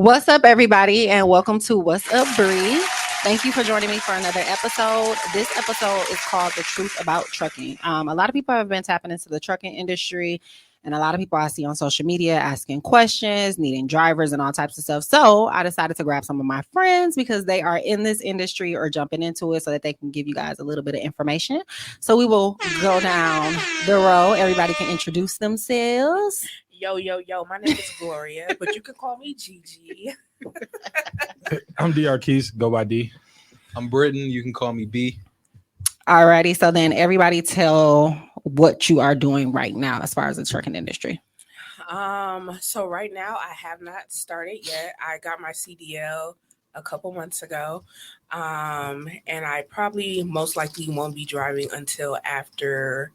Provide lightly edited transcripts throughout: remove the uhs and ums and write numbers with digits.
What's up, everybody, and welcome to What's Up, Bree. Thank you for joining me for another episode. This episode is called The Truth About Trucking. A lot of people have been tapping into the trucking industry, and a lot of people I see on social media asking questions, needing drivers, and all types of stuff. So I decided to grab some of my friends because they are in this industry or jumping into it so that they can give you guys a little bit of information. So we will go down the road. Everybody can introduce themselves. Yo, my name is Gloria, but you can call me Gigi. I'm D. Keys, go by D. I'm Britton, you can call me B. Alrighty, so then everybody tell what you are doing right now as far as the trucking industry. So right now I have not started yet. I got my CDL a couple months ago. And I probably most likely won't be driving until after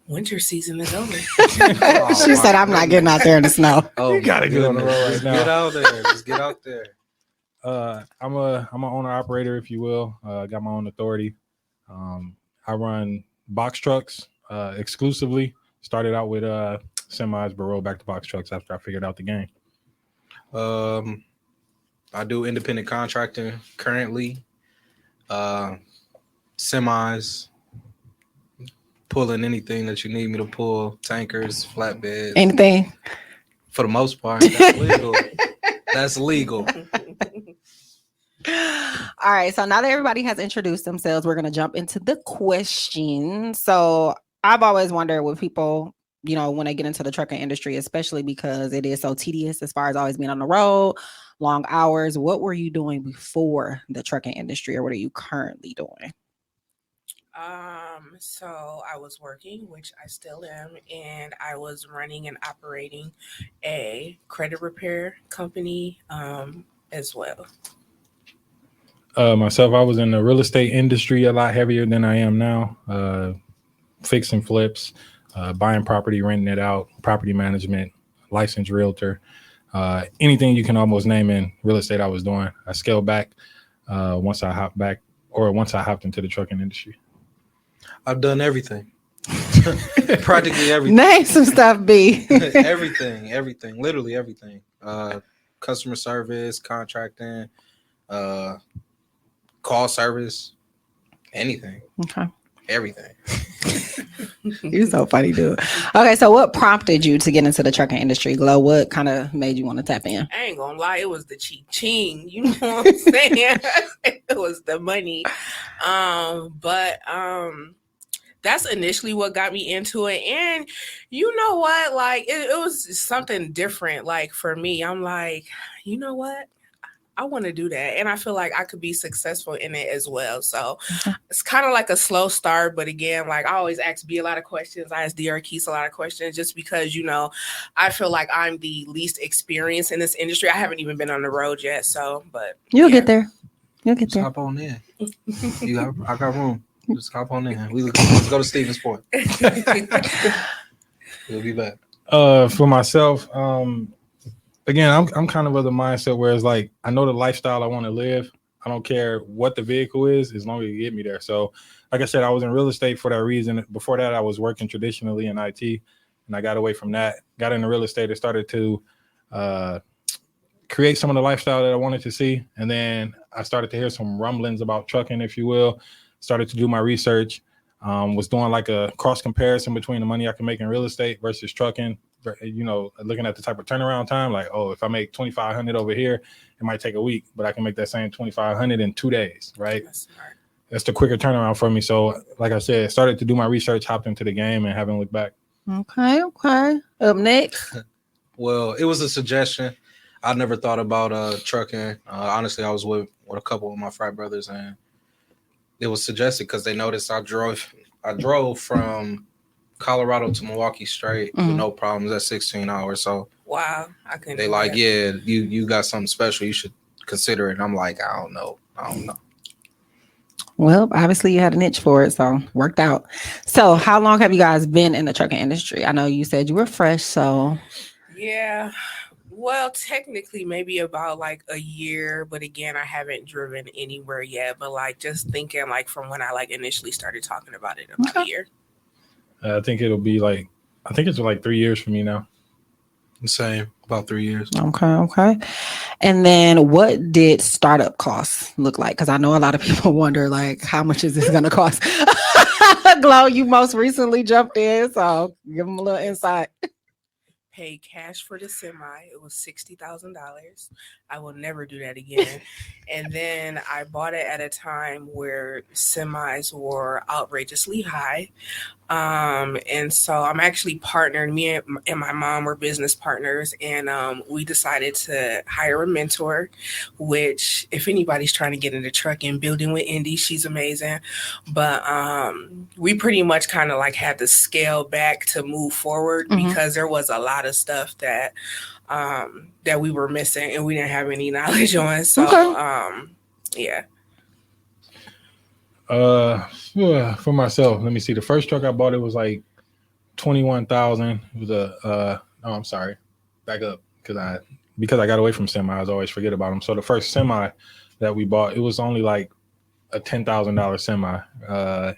winter season is over. She said, "I'm not getting out there in the snow." Oh, You gotta get on the road right now. Get out there. Just get out there. I'm an owner operator, if you will. I got my own authority. I run box trucks exclusively. Started out with semis, but rolled back to box trucks after I figured out the game. I do independent contracting currently. Semis, pulling anything that you need me to pull, tankers, flatbeds. Anything. For the most part, that's legal. That's legal. All right, so now that everybody has introduced themselves, we're going to jump into the questions. So I've always wondered with people, when they get into the trucking industry, especially because it is so tedious as far as always being on the road, long hours. What were you doing before the trucking industry, or what are you currently doing? So I was working, which I still am, and I was running and operating a credit repair company as well. Myself, I was in the real estate industry a lot heavier than I am now. Fixing flips, buying property, renting it out, property management, licensed realtor, anything you can almost name in real estate I was doing. I scaled back once I hopped into the trucking industry. I've done everything. Practically everything. Name some stuff, B. everything. Literally everything. Customer service, contracting, call service, anything. Okay. Everything. You're so funny, dude. Okay, so what prompted you to get into the trucking industry, Glow? What kind of made you want to tap in? I ain't gonna lie, it was the ching. You know what I'm saying? It was the money. But that's initially what got me into it. And you know what? Like, it was something different. Like, for me, I'm like, you know what? I want to do that. And I feel like I could be successful in it as well. So it's kind of like a slow start. But again, like I always ask B a lot of questions. I ask DR Keys a lot of questions just because, I feel like I'm the least experienced in this industry. I haven't even been on the road yet. So, but You'll get there. Just hop on in. I got room. Just hop on in. Let's go to Stevens Point. We'll be back. For myself, again, I'm kind of the mindset where it's like, I know the lifestyle I want to live. I don't care what the vehicle is as long as you get me there. So like I said, I was in real estate for that reason. Before that, I was working traditionally in IT, and I got away from that, got into real estate and started to create some of the lifestyle that I wanted to see. And then I started to hear some rumblings about trucking, if you will, started to do my research, was doing like a cross comparison between the money I can make in real estate versus trucking. Looking at the type of turnaround time, like, if I make $2,500 over here, it might take a week, but I can make that same $2,500 in 2 days, right? That's smart. That's the quicker turnaround for me. So, like I said, started to do my research, hopped into the game, and haven't looked back. Okay. Up next. Well, it was a suggestion. I never thought about trucking. Honestly, I was with a couple of my frat brothers, and it was suggested because they noticed I drove from Colorado to Milwaukee straight with no problems at 16 hours. So wow, I couldn't. They like, yeah, you got something special. You should consider it. And I'm like, I don't know. Well, obviously you had an itch for it, so worked out. So how long have you guys been in the trucking industry? I know you said you were fresh, so. Yeah. Well, technically maybe about like a year, but again, I haven't driven anywhere yet. But like just thinking like from when I like initially started talking about it, about a year. I think it's like 3 years for me now. Same, about 3 years. Okay. And then what did startup costs look like? Because I know a lot of people wonder, like, how much is this going to cost? Glow, you most recently jumped in, so give them a little insight. Paid cash for the semi. It was $60,000. I will never do that again. And then I bought it at a time where semis were outrageously high. And so I'm actually partnered. Me and my mom were business partners, and we decided to hire a mentor. Which, if anybody's trying to get into trucking, building with Indy, she's amazing. But we pretty much kind of like had to scale back to move forward because there was a lot of stuff that that we were missing and we didn't have any knowledge on. So yeah. For myself, let me see. The first truck I bought, it was like 21,000. It was a no, I'm sorry, back up because I got away from semis. I always forget about them. So the first semi that we bought, it was only like a $10,000 semi,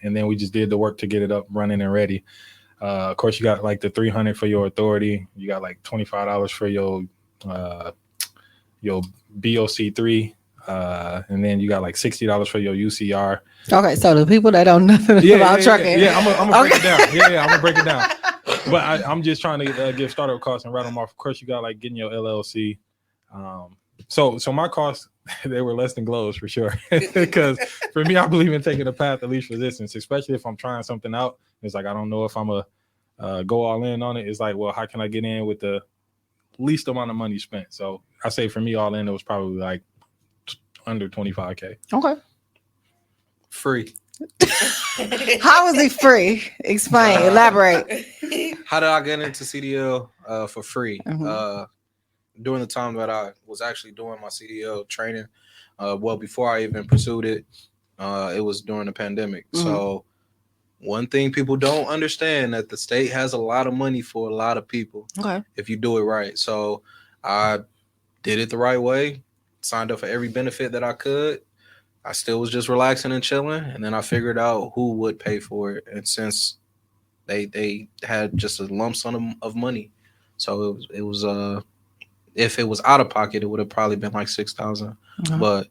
and then we just did the work to get it up, running and ready. Of course, you got like the $300 for your authority. You got like $25 for your BOC3, and then you got like $60 for your UCR. Okay, so the people that don't know nothing about trucking. Yeah, I'm gonna break it down. Yeah, I'm gonna break it down. But I'm just trying to give startup costs and write them off. Of course, you got like getting your LLC. So my costs, they were less than Glow's for sure. Because for me, I believe in taking the path of least resistance, especially if I'm trying something out. It's like I don't know if I'm a go all in on it. It's like, well, how can I get in with the least amount of money spent? So I say for me, all in, it was probably like under 25K. Okay. Free. How is it free? Explain, elaborate. How did I get into CDL for free? Mhm. During the time that I was actually doing my CDL training, well, before I even pursued it, it was during the pandemic. So one thing people don't understand, that the state has a lot of money for a lot of people if you do it right. So I did it the right way, signed up for every benefit that I could. I still was just relaxing and chilling, and then I figured out who would pay for it. And since they had just a lump sum of money, so it was if it was out of pocket, it would have probably been like $6,000. But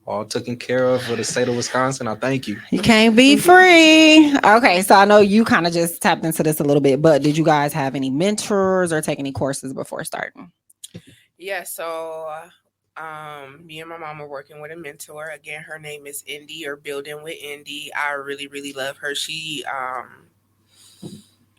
all taken care of for the state of Wisconsin. I thank you. You can't be free. Okay, so I know you kind of just tapped into this a little bit, but did you guys have any mentors or take any courses before starting? Yeah, so me and my mom are working with a mentor. Again, her name is Indy, or Building with Indy. I really, really love her. She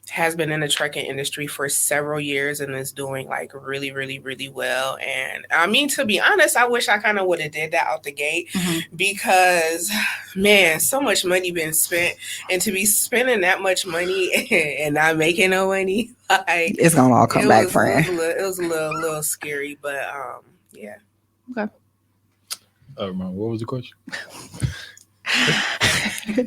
has been in the trucking industry for several years and is doing like really, really, really well. And I mean, to be honest, I wish I kind of would have did that out the gate because, man, so much money been spent, and to be spending that much money and not making no money, like it's gonna all come back, friend. It was a little scary, but yeah. Okay. What was the question?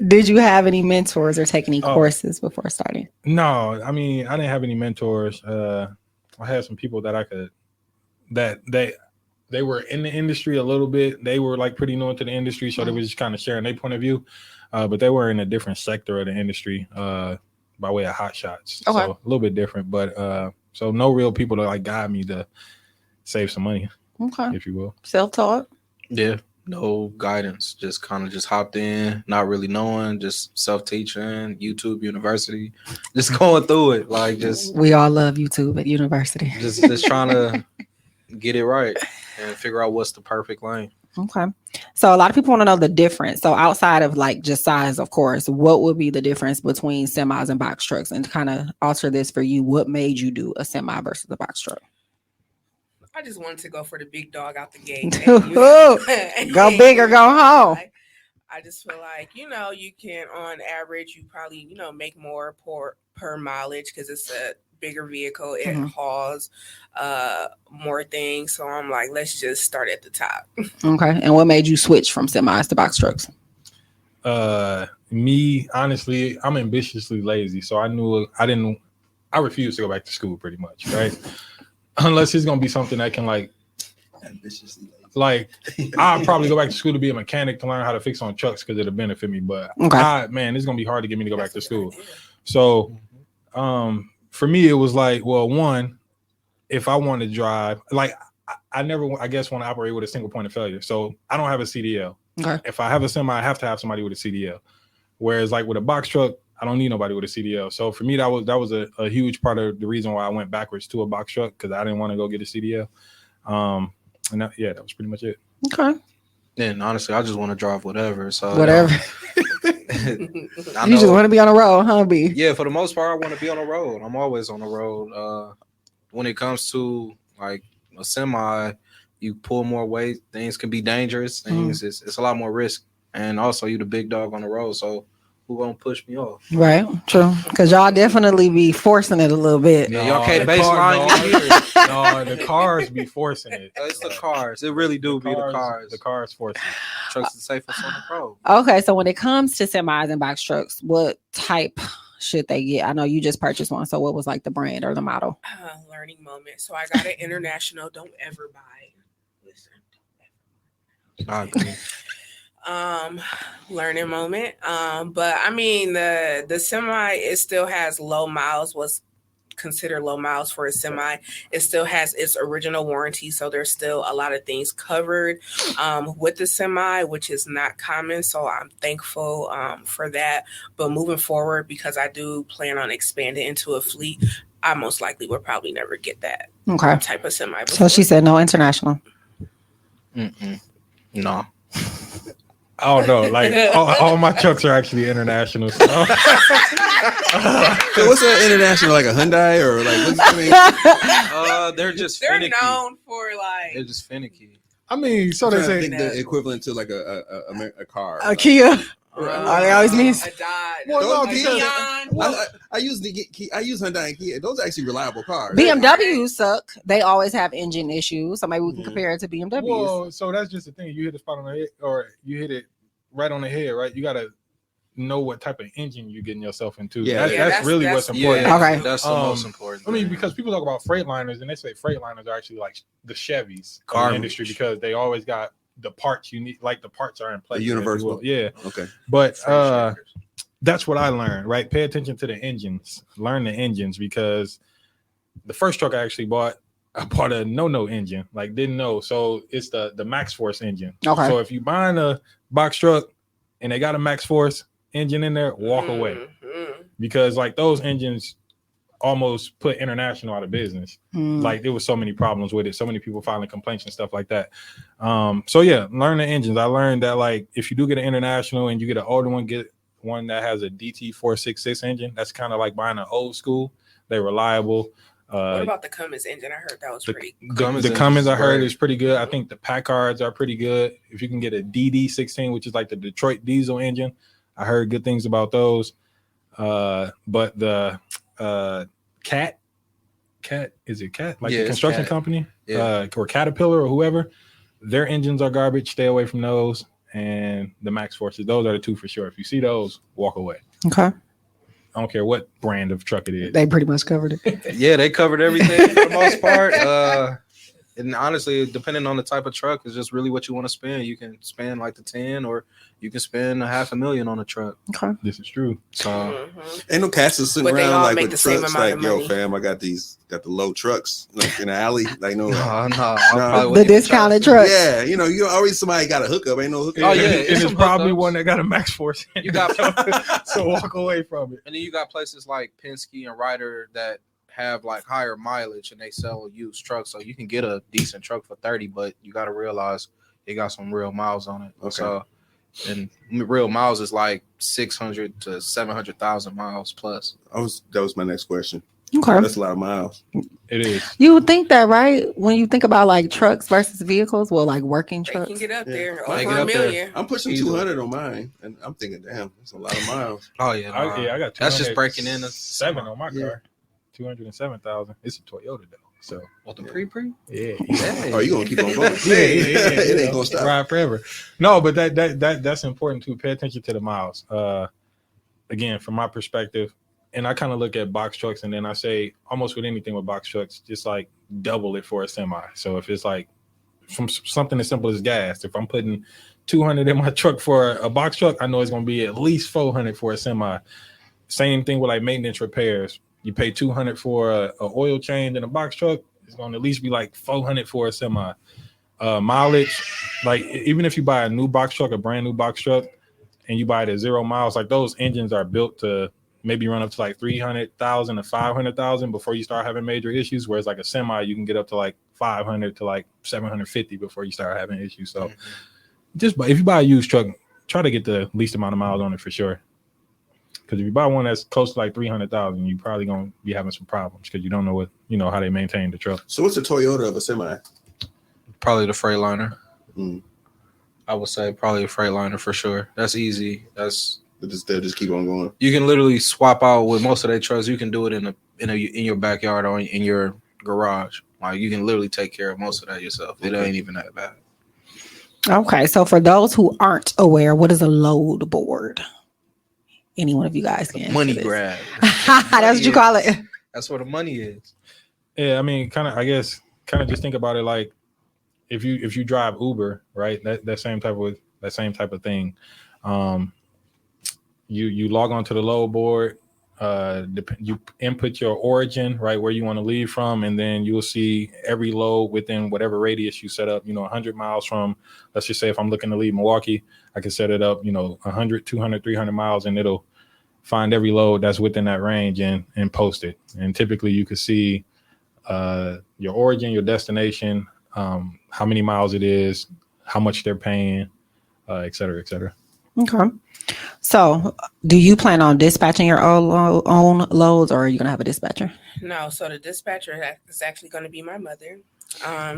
Did you have any mentors or take any courses before starting? No, I mean, I didn't have any mentors. I had some people that they were in the industry a little bit. They were like pretty new into the industry, so they were just kind of sharing their point of view. But they were in a different sector of the industry by way of hot shots. Okay. So a little bit different, but so no real people to like guide me to save some money, if you will. Self-taught? Yeah. No guidance, just kind of just hopped in, not really knowing, just self-teaching, YouTube University, just going through it. Like we all love YouTube at university. Just trying to get it right and figure out what's the perfect lane. Okay. So a lot of people want to know the difference. So outside of like just size, of course, what would be the difference between semis and box trucks? And to kind of alter this for you, what made you do a semi versus a box truck? I just wanted to go for the big dog out the gate. Go big or go home. I just feel like, you can, on average, you probably, make more per mileage because it's a bigger vehicle. It hauls more things. So I'm like, let's just start at the top. Okay. And what made you switch from semis to box trucks? Me, honestly, I'm ambitiously lazy. So I refused to go back to school pretty much, right? Unless it's gonna be something that can like I'll probably go back to school to be a mechanic to learn how to fix on trucks because it'll benefit me. But it's gonna be hard to get me to go back to school. So for me, it was like, well, one, if I want to drive, like I never, I guess, want to operate with a single point of failure. So I don't have a CDL. Okay. If I have a semi, I have to have somebody with a CDL. Whereas like with a box truck, I don't need nobody with a CDL. So for me, that was a huge part of the reason why I went backwards to a box truck, because I didn't want to go get a CDL. And that was pretty much it. Okay. And honestly, I just want to drive whatever. So Whatever. I You just want to be on the road, huh, B? Yeah, for the most part, I want to be on the road. I'm always on the road. When it comes to like a semi, you pull more weight. Things can be dangerous. Things it's a lot more risk, and also you the big dog on the road. So who gonna push me off? Right. True. Because y'all definitely be forcing it a little bit. Yeah, y'all can't the baseline car- me here. No, the cars be forcing it. It's the cars. It really do be the cars. The cars forcing it. Trucks the safest on the road. Okay. So when it comes to semis and box trucks, what type should they get? I know you just purchased one. So what was like the brand or the model? Learning moment. So I got an international. Don't ever buy. Listen. I agree. Learning moment. But I mean the semi, it still has low miles, was considered low miles for a semi. It still has its original warranty, so there's still a lot of things covered with the semi, which is not common. So I'm thankful for that. But moving forward, because I do plan on expanding into a fleet, I most likely will probably never get that Okay. type of semi. So she said no international. No. I don't know. Like all my trucks are actually international. So. So what's an international, like a Hyundai or like? What's, I mean, They're just They're finicky. known for like They're just finicky. I mean, so they I say. think the equivalent to like a car. A Kia. I always mean- a Dodge. Well, no, a because- Neon. I use I use Hyundai and Kia. Those are actually reliable cars. BMWs suck. They always have engine issues. So maybe we can compare it to BMWs. Well, so that's just the thing. You hit the spot on the head, or you hit it right on the head, right? You gotta know what type of engine you're getting yourself into. Yeah. That's really what's important. Okay. That's the most important. I mean, thing. because people talk about Freightliners, and they say Freightliners are actually like the Chevys of Garbage. the industry, because they always got the parts you need, like the parts are in place. The universal. Yeah. Okay. But that's what I learned, right? Pay attention to the engines. Learn the engines, because the first truck I actually bought, I bought a no engine, like didn't know. So it's the Max Force engine. Okay. So if you buying a box truck and they got a Max Force engine in there, walk away, because like those engines almost put International out of business. Like there was so many problems with it, so many people filing complaints and stuff like that. So yeah, learn the engines. I learned that like if you do get an International and you get an older one, get one that has a DT466 engine. That's kind of like buying an old school. They're reliable. What about the Cummins engine? I heard that was pretty. The Cummins I heard is pretty good. I think the Packards are pretty good. If you can get a DD16, which is like the Detroit diesel engine, I heard good things about those. But the Cat, is it Cat? Like Yeah, the it's construction Cat. company, Yeah. or Caterpillar or whoever, their engines are garbage. Stay away from those. And the Max Forces, those are the two for sure. If you see those, walk away. Okay. I don't care what brand of truck it is. They pretty much covered it. Yeah, they covered everything for the most part. And honestly, depending on the type of truck, it's just really what you want to spend. You can spend like the 10, or you can spend $500,000 on a truck. Okay. This is true. So Ain't no cats sitting But they around all like make with the same trucks. amount Like, of yo, money. fam, I got the low trucks like in the alley. Like, no, no, I Nah. probably The wouldn't even discounted try truck. yeah, you know, you always somebody got a hookup. Ain't no hookup. Oh, yeah, and it's it's some probably hookups. one that got a Max Force. You got- so walk away from it. And then you got places like Penske and Ryder that have like higher mileage, and they sell used trucks. So you can get a decent truck for 30, but you got to realize it got some real miles on it. Okay. So, and real miles is like 600 to 700,000 miles plus. That was my next question. Okay. That's a lot of miles. It is. You would think that, right? When you think about like trucks versus vehicles, well, like working They trucks. can get up Yeah. there They over get a up there. million. I'm pushing Easily. 200 on mine, and I'm thinking, damn, that's a lot of miles. Oh yeah, I got. That's just breaking in. 7 on my Yeah. car. 207,000. It's a Toyota though. So What the pre? yeah. Oh, you gonna keep on going? Yeah. It ain't gonna stop. Ride forever. No, but that's important too. Pay attention to the miles. Again, from my perspective, and I kind of look at box trucks, and then I say almost with anything with box trucks, just like double it for a semi. So if it's like from something as simple as gas, if I'm putting 200 in my truck for a box truck, I know it's gonna be at least 400 for a semi. Same thing with like maintenance repairs. You pay 200 for a oil change in a box truck. it's going to at least be like $400 for a semi. Mileage, like even if you buy a new box truck, a brand new box truck, and you buy it at 0 miles, like those engines are built to maybe run up to like 300,000 to 500,000 before you start having major issues. Whereas like a semi, you can get up to like 500 to like 750 before you start having issues. So just if you buy a used truck, try to get the least amount of miles on it for sure. Because if you buy one that's close to like 300,000, you're probably gonna be having some problems because you don't know how they maintain the truck. So what's the Toyota of a semi? Probably the Freightliner. Mm. I would say probably a Freightliner for sure. That's easy. They'll just keep on going. You can literally swap out with most of their trucks. You can do it in your backyard or in your garage. Like you can literally take care of most of that yourself. It ain't even that bad. Okay, so for those who aren't aware, what is a load board? Any one of you guys can. Money answer this. grab. That's what you call it. That's where the money is. Yeah, I mean, kind of just think about it like if you drive Uber, right? That same type of thing. You log onto the load board, you input your origin, right, where you want to leave from, and then you'll see every load within whatever radius you set up, 100 miles from, let's just say if I'm looking to leave Milwaukee, I can set it up, 100, 200, 300 miles, and it'll find every load that's within that range and post it. And typically you can see your origin, your destination, how many miles it is, how much they're paying, et cetera, et cetera. Okay. So, do you plan on dispatching your own loads, or are you going to have a dispatcher? No, so the dispatcher is actually going to be my mother.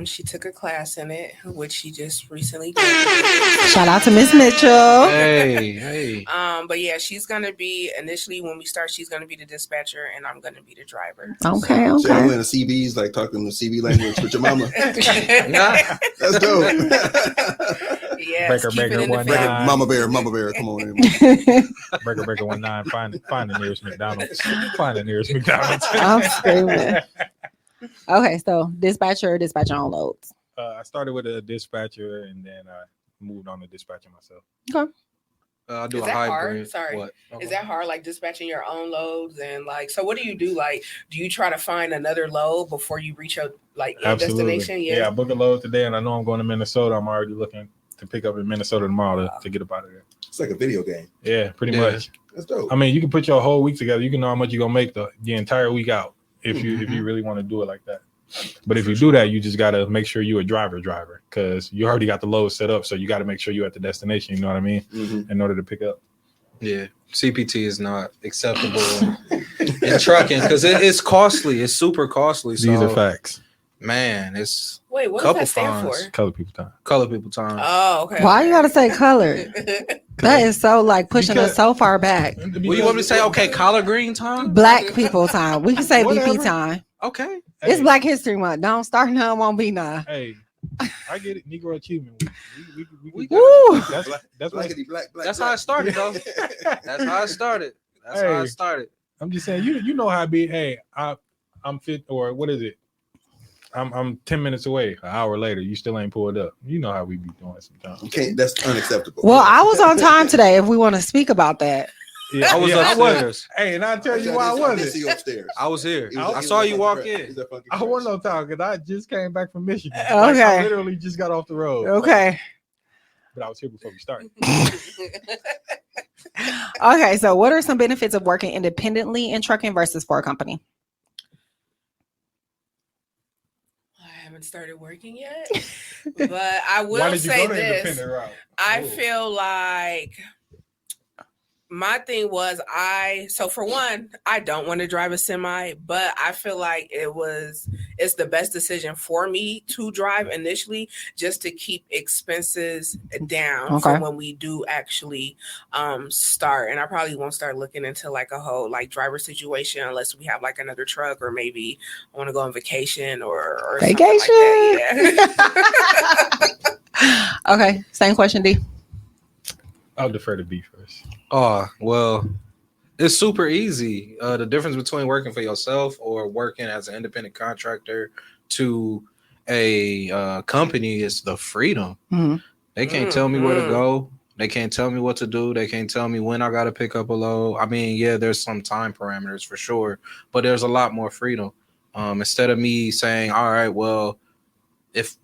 She took a class in it, which she just recently did. Shout out to Miss Mitchell. Hey. But yeah, she's going to be, initially when we start, she's going to be the dispatcher and I'm going to be the driver. Okay. So y'all in the CBs, like talking the CB language with your mama. That's dope. Yeah, Breaker, breaker, 19. Mama bear, come on in. Breaker 19. Find the nearest McDonald's. Find the nearest McDonald's. I'm screaming. Okay, so dispatcher on loads. I started with a dispatcher and then I moved on to dispatching myself. Okay. I do Is a that hybrid. hard? Sorry. What? Is that hard, like dispatching your own loads? And like, so what do you do? Like, do you try to find another load before you reach your destination? Yeah, I booked a load today and I know I'm going to Minnesota. I'm already looking to pick up in Minnesota tomorrow to get up out of there. It's like a video game. Yeah, pretty much. That's dope. I mean, you can put your whole week together. You can know how much you're going to make the entire week out if you really want to do it like that. But if you do that, you just got to make sure you're a driver because you already got the load set up. So you got to make sure you're at the destination. You know what I mean? Mm-hmm. In order to pick up. Yeah. CPT is not acceptable in trucking because it's costly. It's super costly. So, these are facts. Man, it's wait. What does that stand for? Color people time. Color people time. Oh, okay. Why you gotta say colored? That is so like pushing us so far back. Well, you want me to say okay, collard green time? Black people time. We can say BP time. Okay. It's Black History Month. Don't start now, won't be now. Hey, I get it. Negro Achievement Week. Woo! That's how it started, though. That's how it started. How it started. I'm just saying, you know how I be. Hey, I'm fit, or what is it? I'm 10 minutes away. An hour later, you still ain't pulled up. You know how we be doing sometimes. You can't. That's unacceptable. Well, I was on time today. If we want to speak about that. Yeah, I was upstairs. Hey, and I'll tell you why I wasn't. Upstairs. I was here. I saw you walk in. I wasn't on time because I just came back from Michigan. Okay. Like, I literally just got off the road. Okay. But I was here before we started. Okay, so what are some benefits of working independently in trucking versus for a company? I haven't started working yet, but I will say this. I feel like my thing was so for one, I don't want to drive a semi, but I feel like it's the best decision for me to drive initially just to keep expenses down for when we do actually start. And I probably won't start looking into like a whole like driver situation unless we have like another truck or maybe I want to go on vacation or vacation. Like that. Yeah. Okay, same question, D. I'll defer to B first. Oh, well, it's super easy. The difference between working for yourself or working as an independent contractor to a company is the freedom. Mm-hmm. They can't tell me where to go. They can't tell me what to do. They can't tell me when I got to pick up a load. I mean, yeah, there's some time parameters for sure, but there's a lot more freedom. Instead of me saying, all right, well, if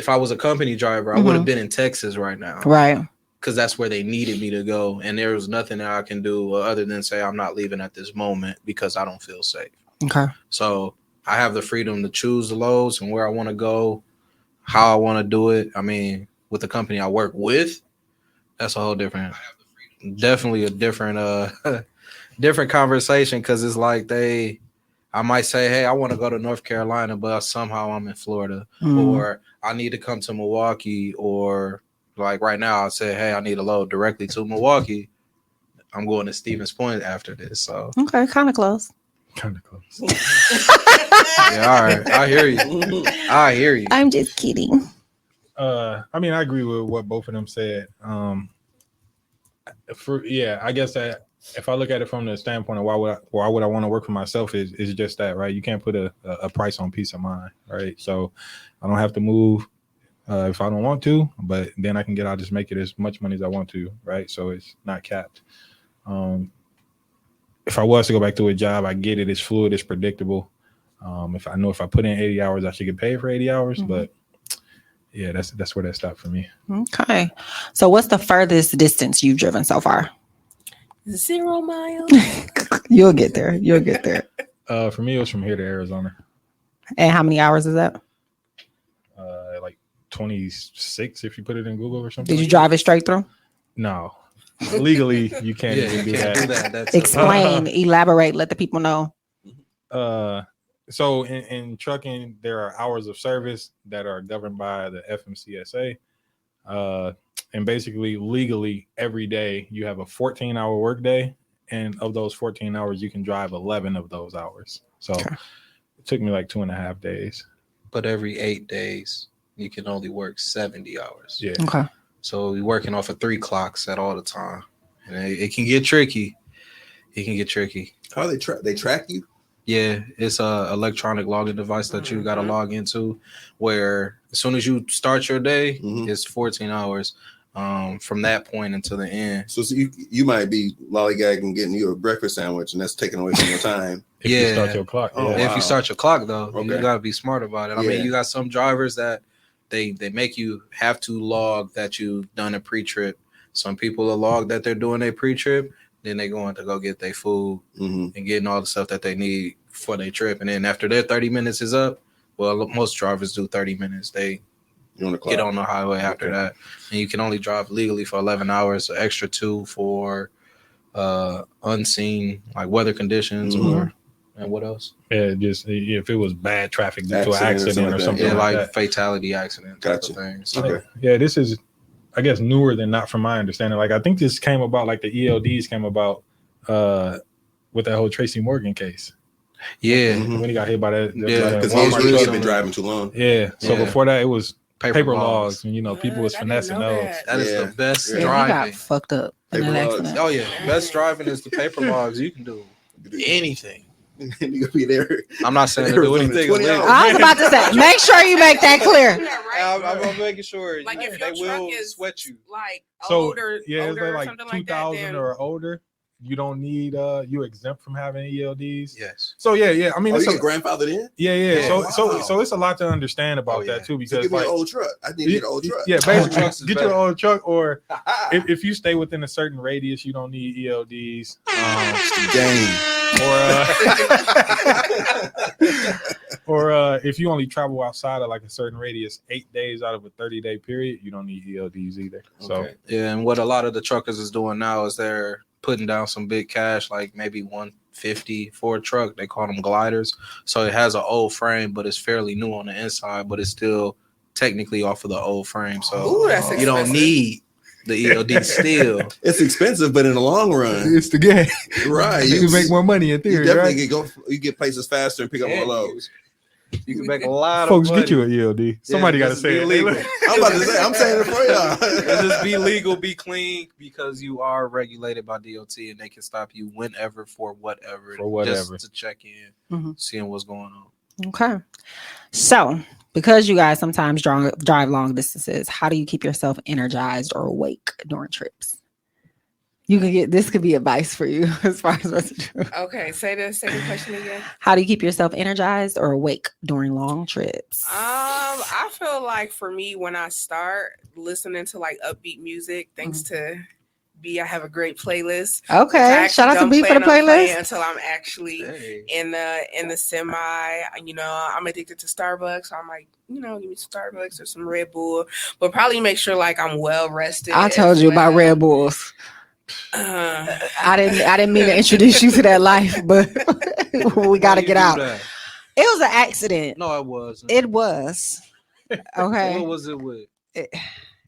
I was a company driver, I would have been in Texas right now. Right. Because that's where they needed me to go. And there was nothing that I can do other than say I'm not leaving at this moment because I don't feel safe. Okay. So I have the freedom to choose the loads and where I want to go, how I want to do it. I mean, with the company I work with, that's a whole different, definitely a different different conversation, because it's like I might say, hey, I want to go to North Carolina, but somehow I'm in Florida, or I need to come to Milwaukee, or like right now, I say, hey, I need a load directly to Milwaukee. I'm going to Stevens Point after this. So okay, kind of close. Kind of close. yeah, all right. I hear you. I'm just kidding. I mean, I agree with what both of them said. I guess that if I look at it from the standpoint of why would I want to work for myself is just that, right? You can't put a price on peace of mind, right? So I don't have to move if I don't want to, but then I can get out, just make it as much money as I want to, right? So it's not capped. If I was to go back to a job, I get it. It's fluid. It's predictable. If I put in 80 hours, I should get paid for 80 hours. But yeah, that's where that stopped for me. Okay. So what's the furthest distance you've driven so far? 0 miles. You'll get there. For me, it was from here to Arizona. And how many hours is that? Like 26 if you put it in Google or something. Did you drive it straight through? No. Legally, you can't even do that. That's Explain, elaborate, let the people know. So in trucking, there are hours of service that are governed by the FMCSA. And basically, legally, every day you have a 14-hour workday. And of those 14 hours, you can drive 11 of those hours. So it took me like 2.5 days. But every 8 days, you can only work 70 hours. Yeah. Okay. So we're working off of 3 clocks at all the time. And it can get tricky. How they track you? Yeah, it's a electronic login device that you got to log into, where as soon as you start your day, it's 14 hours from that point until the end. So you might be lollygagging getting you a breakfast sandwich, and that's taken away from your time. If you start your clock. Oh, If you start your clock, though, you Okay. got to be smart about it. I mean, you got some drivers that they make you have to log that you've done a pre-trip. Some people will log that they're doing a pre-trip. Then they going to go get their food and getting all the stuff that they need for their trip. And then after their 30 minutes is up, well, most drivers do 30 minutes. They On the clock. get on the highway after that. And you can only drive legally for 11 hours, an extra 2 for unseen, like weather conditions and what else? Yeah, just if it was bad traffic due to an Accident or accident or something something Yeah, like like that. fatality accident type Gotcha. of thing. So, Okay. Yeah, this is, I guess, newer than not from my understanding. Like, I think this came about, like the ELDs came about with that whole Tracy Morgan case. yeah, Mhm. When he got hit by that. Yeah, Because Walmart he's truck. been driving too long. Yeah. So Yeah. before that, it was paper logs. logs, and people was What? I didn't finessing know those. that. That is Yeah. the best Yeah. Yeah, he driving. got fucked up in Paper that logs. accident. Oh yeah, best driving is the paper logs. You can do anything. You gonna be there. I'm not saying to do Arizona, anything 20 illegal. hours. I was about to say, make sure you make that clear. I'm making sure Like if they your truck will is sweat you. like So older, yeah, it's older or like something like 2000 that, then or older. You don't need you exempt from having ELDs. Yes. So yeah. I mean, Oh, it's you a, get grandfathered in? yeah. Oh, So wow. it's a lot to understand about Oh, yeah. that too, So because give me like, an old truck. I need to get an old truck. yeah, Old basically trucks is get you an better. old truck, or if you stay within a certain radius, you don't need ELDs. Game. Or if you only travel outside of like a certain radius 8 days out of a 30-day period, you don't need ELDs either. So Okay. Yeah, and what a lot of the truckers is doing now is they're putting down some big cash, like maybe 150 for a truck. They call them gliders. So it has an old frame, but it's fairly new on the inside, but it's still technically off of the old frame. So Ooh, that's you don't expensive. need the ELD still. It's expensive, but in the long run, it's the game. right? You can make more money in You theory, definitely right? get places faster and pick up more loads. You can make a lot Folks, of money. get you an ELD. Somebody got to just say be it. legal. I'm about to say, I'm saying it for Just y'all. be legal, be clean, because you are regulated by DOT and they can stop you whenever for whatever. For whatever. Just to check in, Mhm. seeing what's going on. Okay. So, because you guys sometimes drive long distances, how do you keep yourself energized or awake during trips? You could get this could be advice for you as far as what's true. Okay, say the question again. How do you keep yourself energized or awake during long trips? I feel like for me, when I start listening to like upbeat music, thanks to B, I have a great playlist. Okay, shout out to B for the playlist. Until I'm actually in the semi. You know, I'm addicted to Starbucks, so I'm like, you know, give me some Starbucks or some Red Bull, but probably make sure like I'm well rested. I told you about Red Bulls. I didn't mean to introduce you to that life, but we got to get out. It was an accident. No, it wasn't. It was. Okay. What was it with?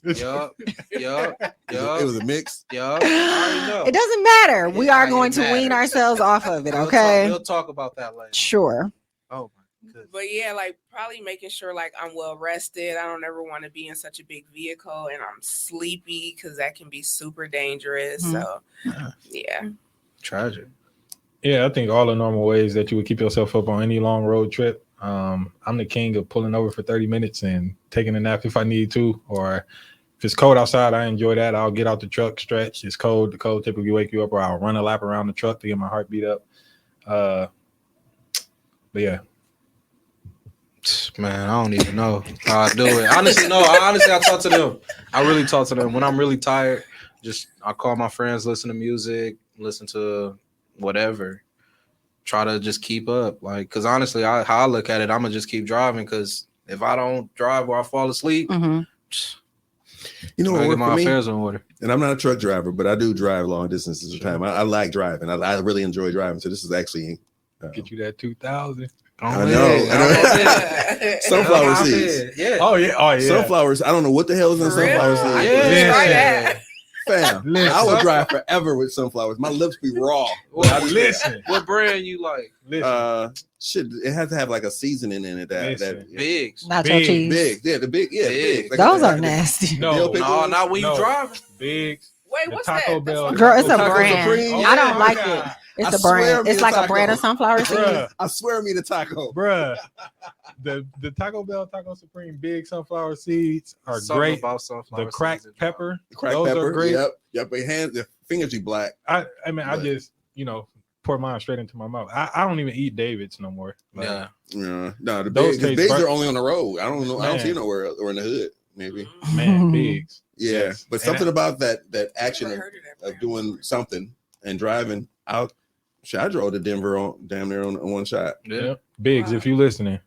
Yup. It was a mix. Yup. I already know. It doesn't matter. We are going to wean ourselves off of it. Okay. We'll talk about that later. Sure. Oh my goodness. But yeah, like probably making sure like I'm well rested. I don't ever want to be in such a big vehicle and I'm sleepy because that can be super dangerous. So yeah. Tragic. Yeah, I think all the normal ways that you would keep yourself up on any long road trip. I'm the king of pulling over for 30 minutes and taking a nap if I need to, or if it's cold outside, I enjoy that. I'll get out the truck, stretch. It's cold. The cold typically wake you up, or I'll run a lap around the truck to get my heart beat up. But yeah. Man, I don't even know how I do it. Honestly, I talk to them. I really talk to them when I'm really tired. I call my friends, listen to music, listen to whatever. Try to just keep up, like, because honestly, how I look at it, I'm gonna just keep driving. Because if I don't drive or I fall asleep, you know what? I get my for me, affairs in order. And I'm not a truck driver, but I do drive long distances of time. I like driving. I really enjoy driving. So this is actually Get you that 2000. I know. Sunflower seeds. Yeah. Oh yeah. Sunflowers. I don't know what the hell is in sunflower seeds. Yeah. Try that. Fam, I would drive forever with sunflowers. My lips be raw. Listen. What brand you like? Shit, it has to have like a seasoning in it. That Bigs. Nacho cheese. big, yeah, the big, yeah, big. Like Those are nasty. No, not when you drive. Big. Wait, what's Taco that? Bell. Girl, it's a Taco brand. Supreme? I don't Oh, like God. it. It's I a brand. swear It's me like a a brand taco. of sunflower seeds. Bruh, I swear me the taco. bruh. The Taco Bell Taco Supreme big sunflower seeds are Something great. about sunflower The cracked seeds. pepper, The cracked those pepper. are great. Yep. Your fingers be black. I mean, I But- just pour mine straight into my mouth. I don't even eat David's no more. Like, Yeah. Yeah. No, the Those bigs taste are bur- only on the road. I don't know. I don't see Man. nowhere else, or in the hood. Maybe. man, bigs. Yeah. Yes. But And something about that action Never of, heard of that brand. doing something and driving out. Shit, I drove to Denver damn near on one shot. Yeah. Biggs, Wow. if you listening,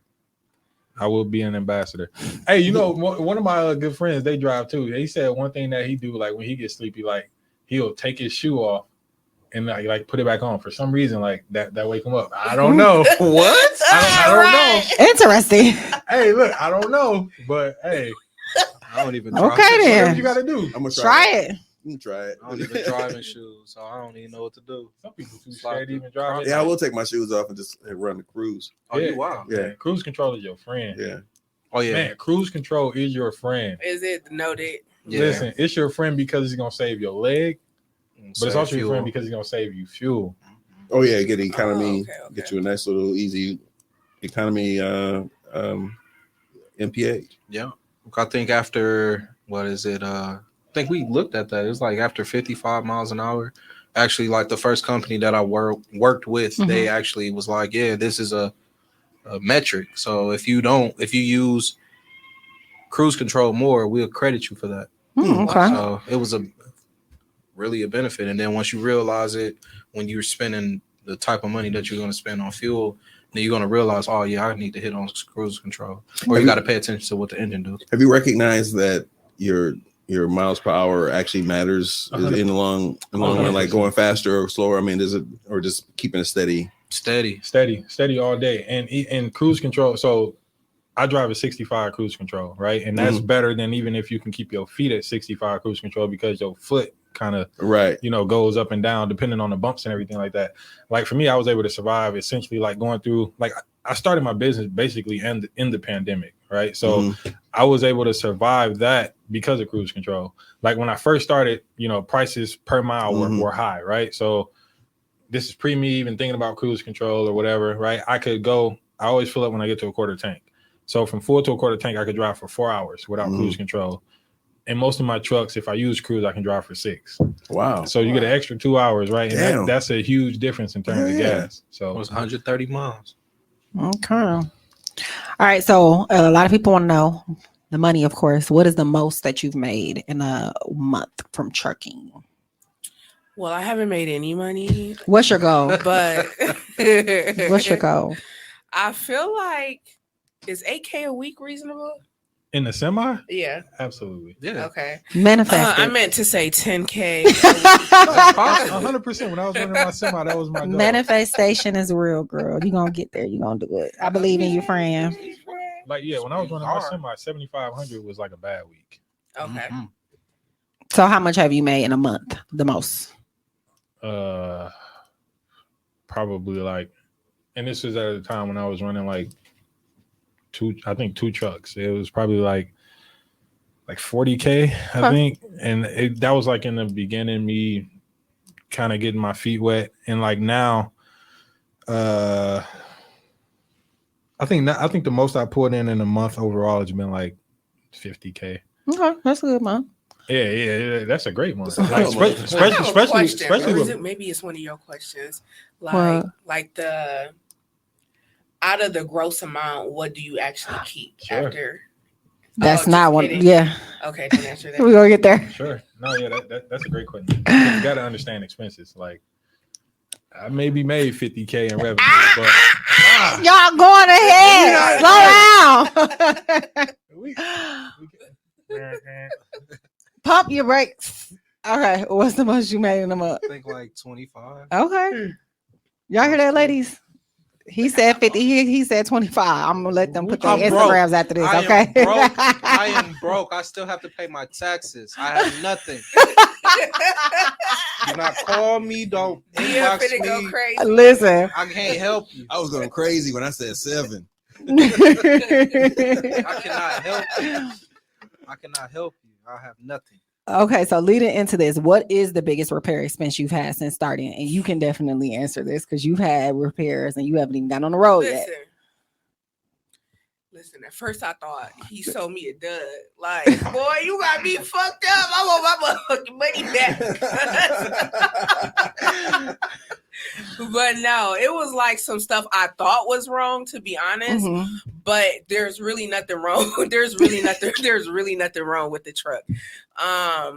I will be an ambassador. Hey, one of my good friends, they drive too. He said one thing that he do, like when he gets sleepy, like he'll take his shoe off and like put it back on for some reason, like that wake him up. I don't know. What? I don't know. Interesting. Hey, look, I don't know, but hey, I don't even Okay, drive. then. whatever you got to do. I'm gonna Try it. I'm gonna try it. I don't even drive in shoes, so I don't even know what to do. Some people too scared to even drive. Yeah, I will take my shoes off and just run the cruise. Oh, Yeah. you wow. Yeah. Man, cruise control is your friend. Yeah. Oh yeah. Man, cruise control is your friend. Is it noted? Yeah. Listen, it's your friend because it's gonna save your leg, but it's Save also your fuel. friend because it's gonna save you fuel. Oh yeah, get the economy. okay. Get you a nice little easy economy MPH. Yeah. I think after what is it? I think we looked at that. It's like after 55 miles an hour. Actually, like the first company that I worked with, they actually was like, yeah, this is a metric. So if you use cruise control more, we'll credit you for that. Okay. So it was really a benefit. And then once you realize it, when you're spending the type of money that you're going to spend on fuel, then you're going to realize, oh yeah, I need to hit on cruise control, or you got to pay attention to what the engine does. Have you recognized that your miles per hour actually matters in the long run, like going faster or slower? I mean, does it, or just keeping it steady? Steady all day, and cruise control. So I drive a 65 cruise control, right? And that's better than even if you can keep your feet at 65 cruise control, because your foot kind of Right. goes up and down depending on the bumps and everything like that. Like for me, I was able to survive essentially like going through, like I started my business basically in the pandemic, right? So I was able to survive that because of cruise control. Like when I first started, prices per mile were high, right? So this is pre me even thinking about cruise control or whatever, right? I always fill up when I get to a quarter tank. So from full to a quarter tank, I could drive for 4 hours without cruise control. and most of my trucks, if I use cruise, I can drive for 6. Wow. So you get an extra 2 hours, right? And Damn. that's a huge difference in terms of Yeah. gas. It So was 130 miles. Okay. All right. So a lot of people want to know the money, of course. What is the most that you've made in a month from trucking? Well, I haven't made any money, What's your goal? but What's your goal? I feel like is 8K a week reasonable? in the semi, Yeah. absolutely. Yeah. Okay. Manifest. I meant to say 10K. That's possible. 100%. When I was running my semi, that was my goal. Manifestation is real, girl. You're going to get there. You're going to do it. I believe in you, friend. Like, yeah, when I was running my semi, 7,500 was like a bad week. Okay. Mhm. So how much have you made in a month? The most? Probably like, and this was at a time when I was running like two trucks. It was probably like 40K, I Okay. think. And that was like in the beginning, me kind of getting my feet wet. And like now, I think the most I put in a month overall has been like 50K. Okay, that's a good month. Yeah, that's a great one. That's a Like, good one. I have a question, especially or is with, it, maybe it's one of your questions. What? Like the out of the gross amount, what do you actually keep Sure. after? That's Oh, not just one. kidding. Yeah, Okay, don't answer that. we're going to get there. sure. No, yeah, that's a great question. You got to understand expenses. Like, I maybe made 50K in revenue, but Y'all going ahead. Slow down. Pump your brakes. All right. What's the most you made in a month? I think like 25. Okay. Y'all hear that, ladies? He said 50. He said 25. I'm gonna let them put their I'm broke. Instagrams after this. I am Okay. broke. I am broke. I still have to pay my taxes. I have nothing. Do not call me. Don't Yeah, inbox finna go me. crazy. Listen. I can't help you. I was going crazy when I said 7. I cannot help you. I cannot help you. I have nothing. Okay, so leading into this, what is the biggest repair expense you've had since starting? And you can definitely answer this because you've had repairs and you haven't even got on the road yet. Listen, at first I thought he sold me a dud. Like, boy, you got me fucked up. I want my motherfucking money back. But no, it was like some stuff I thought was wrong, to be honest. Mhm. But there's really nothing wrong. There's really nothing wrong with the truck. I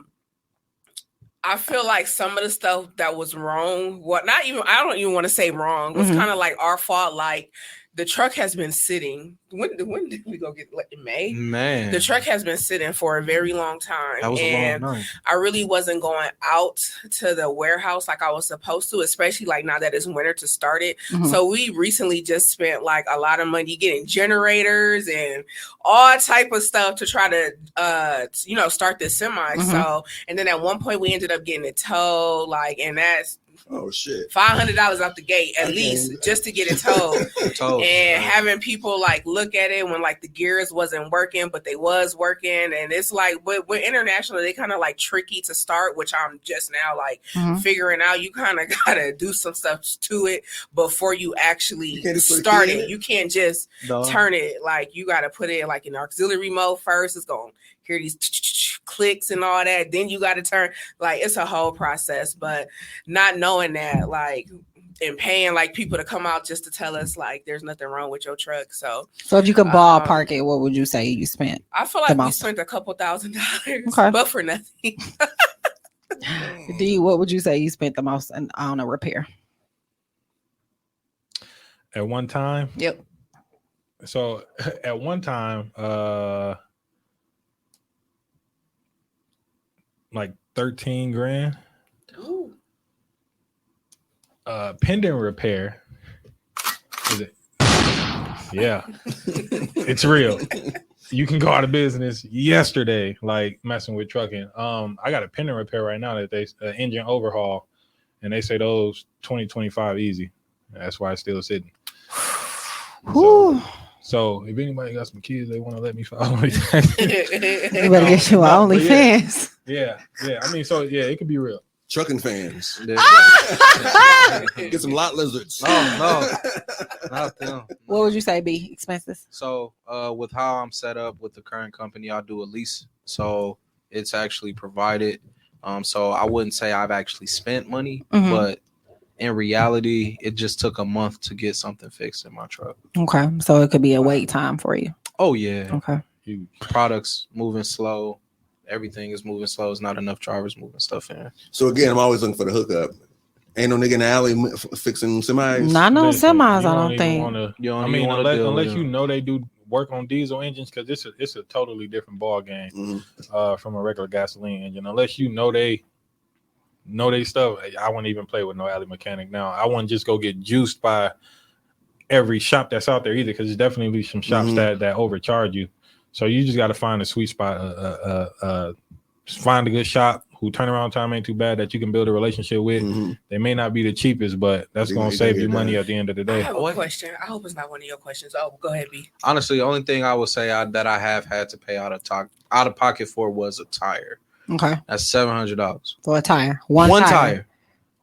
feel like some of the stuff that was wrong, I don't even want to say wrong, was Mhm. kind of like our fault. Like the truck has been sitting. When did we go get in May? Man, The truck has been sitting for a very long time. that was and a long night. I really wasn't going out to the warehouse like I was supposed to, especially like now that it's winter to start it. Mhm. So we recently just spent like a lot of money getting generators and all type of stuff to try to start this semi. Mhm. So, and then at one point we ended up getting it towed, like, and that's Oh shit. $500 out the gate at least just to get it towed. Told you. And having people like look at it when like the gears wasn't working, but they was working. And it's like, but with international, they kind of like tricky to start, which I'm just now like Mhm. figuring out. You kind of gotta do some stuff to it before you actually You can't just put a start key in it. it? You can't just No. turn it. Like you gotta put it like in auxiliary mode first. It's gonna hear these clicks and all that. Then you gotta turn. Like it's a whole process. But not knowing that, like, and paying like people to come out just to tell us like there's nothing wrong with your truck. So So if you could ballpark it, what would you say you spent? I feel like we most. spent a couple $1,000s, Okay. but for nothing. D, what would you say you spent the most on a repair? at one time. Yep. So at one time, like 13 grand. Ooh. Pending repair. Is it? Yeah, it's real. You can go out of business yesterday, like messing with trucking. I got a pending repair right now that they engine overhaul, and they say those 2025 easy. That's why it's still sitting. Whew. So if anybody got some kids, they want to let me follow me. You better get you No, an but yeah. OnlyFans. Yeah. I mean, so yeah, it could be real. Trucking fans. Yeah. Get some lot lizards. No, not them. What would you say, B? Expenses? So with how I'm set up with the current company, I do a lease. So it's actually provided. So I wouldn't say I've actually spent money, Mhm. but in reality, it just took a month to get something fixed in my truck. Okay, so it could be a wait time for you. Oh yeah, Okay. Huge. products moving slow. Everything is moving slow. It's not enough drivers moving stuff in. So again, I'm always looking for the hookup. Ain't no nigga in the alley fixing semis. Not no Listen, semis, you I don't even think. wanna- You don't I even mean, wanna deal with unless you them. know they do work on diesel engines, because it's a totally different ball game Mhm. from a regular gasoline engine. Unless you know they stuff, I wouldn't even play with no alley mechanic now. I wouldn't just go get juiced by every shop that's out there either, because there's definitely some shops that overcharge you. So you just got to find a sweet spot. Find a good shop who turnaround time ain't too bad that you can build a relationship with. Mhm. They may not be the cheapest, but that's They going gonna to save get you it money done. at the end of the I day. have a What? question. I hope it's not one of your questions. Oh, go ahead, B. Honestly, the only thing I would say that I have had to pay out of pocket for was a tire. Okay, That's $700. for a tire, One one tire.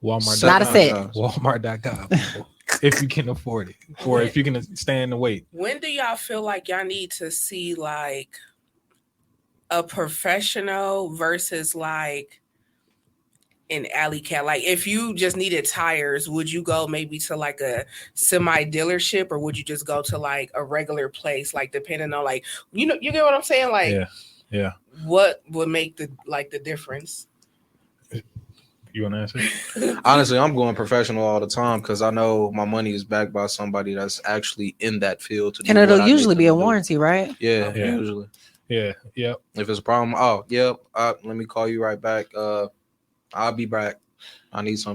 Walmart. Not a set. $700. Walmart.com. people. If you can afford it, or if you can stand the wait. When do y'all feel like y'all need to see like a professional versus like an alley cat? Like if you just needed tires, would you go maybe to like a semi dealership, or would you just go to like a regular place? Like depending on like, you get what I'm saying? Like Yeah. what would make the difference? You want to answer? Honestly, I'm going professional all the time because I know my money is backed by somebody that's actually in that field. and it'll usually be a warranty, right? Yeah, Okay. usually. Yeah. Yep. If it's a problem, let me call you right back. I'll be back. I need y'all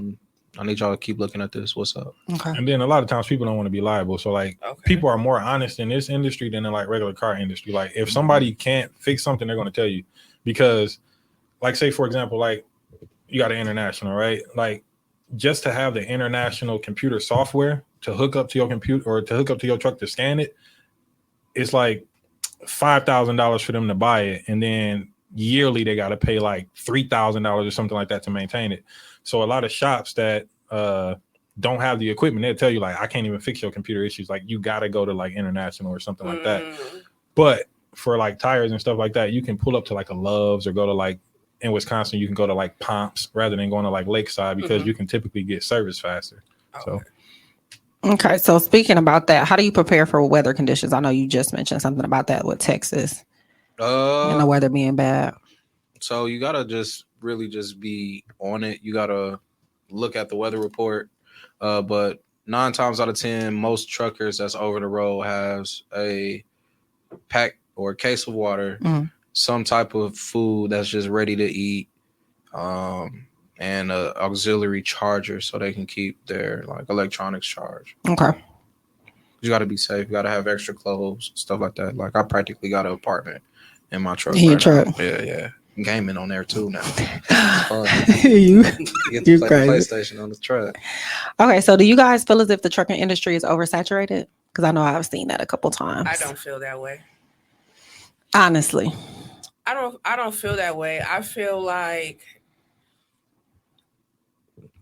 to keep looking at this. What's up? Okay. And then a lot of times people don't want to be liable. So like Okay. people are more honest in this industry than in like regular car industry. Like if somebody can't fix something, they're going to tell you, because like say for example, like you got an international, right? Like just to have the international computer software to hook up to your computer or to hook up to your truck to scan it, it's like $5,000 for them to buy it, and then yearly they got to pay like $3,000 or something like that to maintain it. So a lot of shops that don't have the equipment, they'll tell you like, I can't even fix your computer issues. Like you got to go to like international or something like that. But for like tires and stuff like that, you can pull up to like a Love's or go to like in Wisconsin, you can go to like Pomps rather than going to like Lakeside, because you can typically get service faster. So Okay, so speaking about that, how do you prepare for weather conditions? I know you just mentioned something about that with Texas and the weather being bad. So you gotta just really just be on it. You gotta look at the weather report. But 9 times out of 10, most truckers that's over the road has a pack or a case of water, some type of food that's just ready to eat, and a auxiliary charger so they can keep their like electronics charged. Okay. You got to be safe. You got to have extra clothes, stuff like that. Like I practically got an apartment in my truck. In your right truck. now. Yeah. Gaming on there too now. You Get to You play the crazy. PlayStation on the truck. Okay, so do you guys feel as if the trucking industry is oversaturated? Because I know I've seen that a couple times. I don't feel that way. Honestly. I don't feel that way. I feel like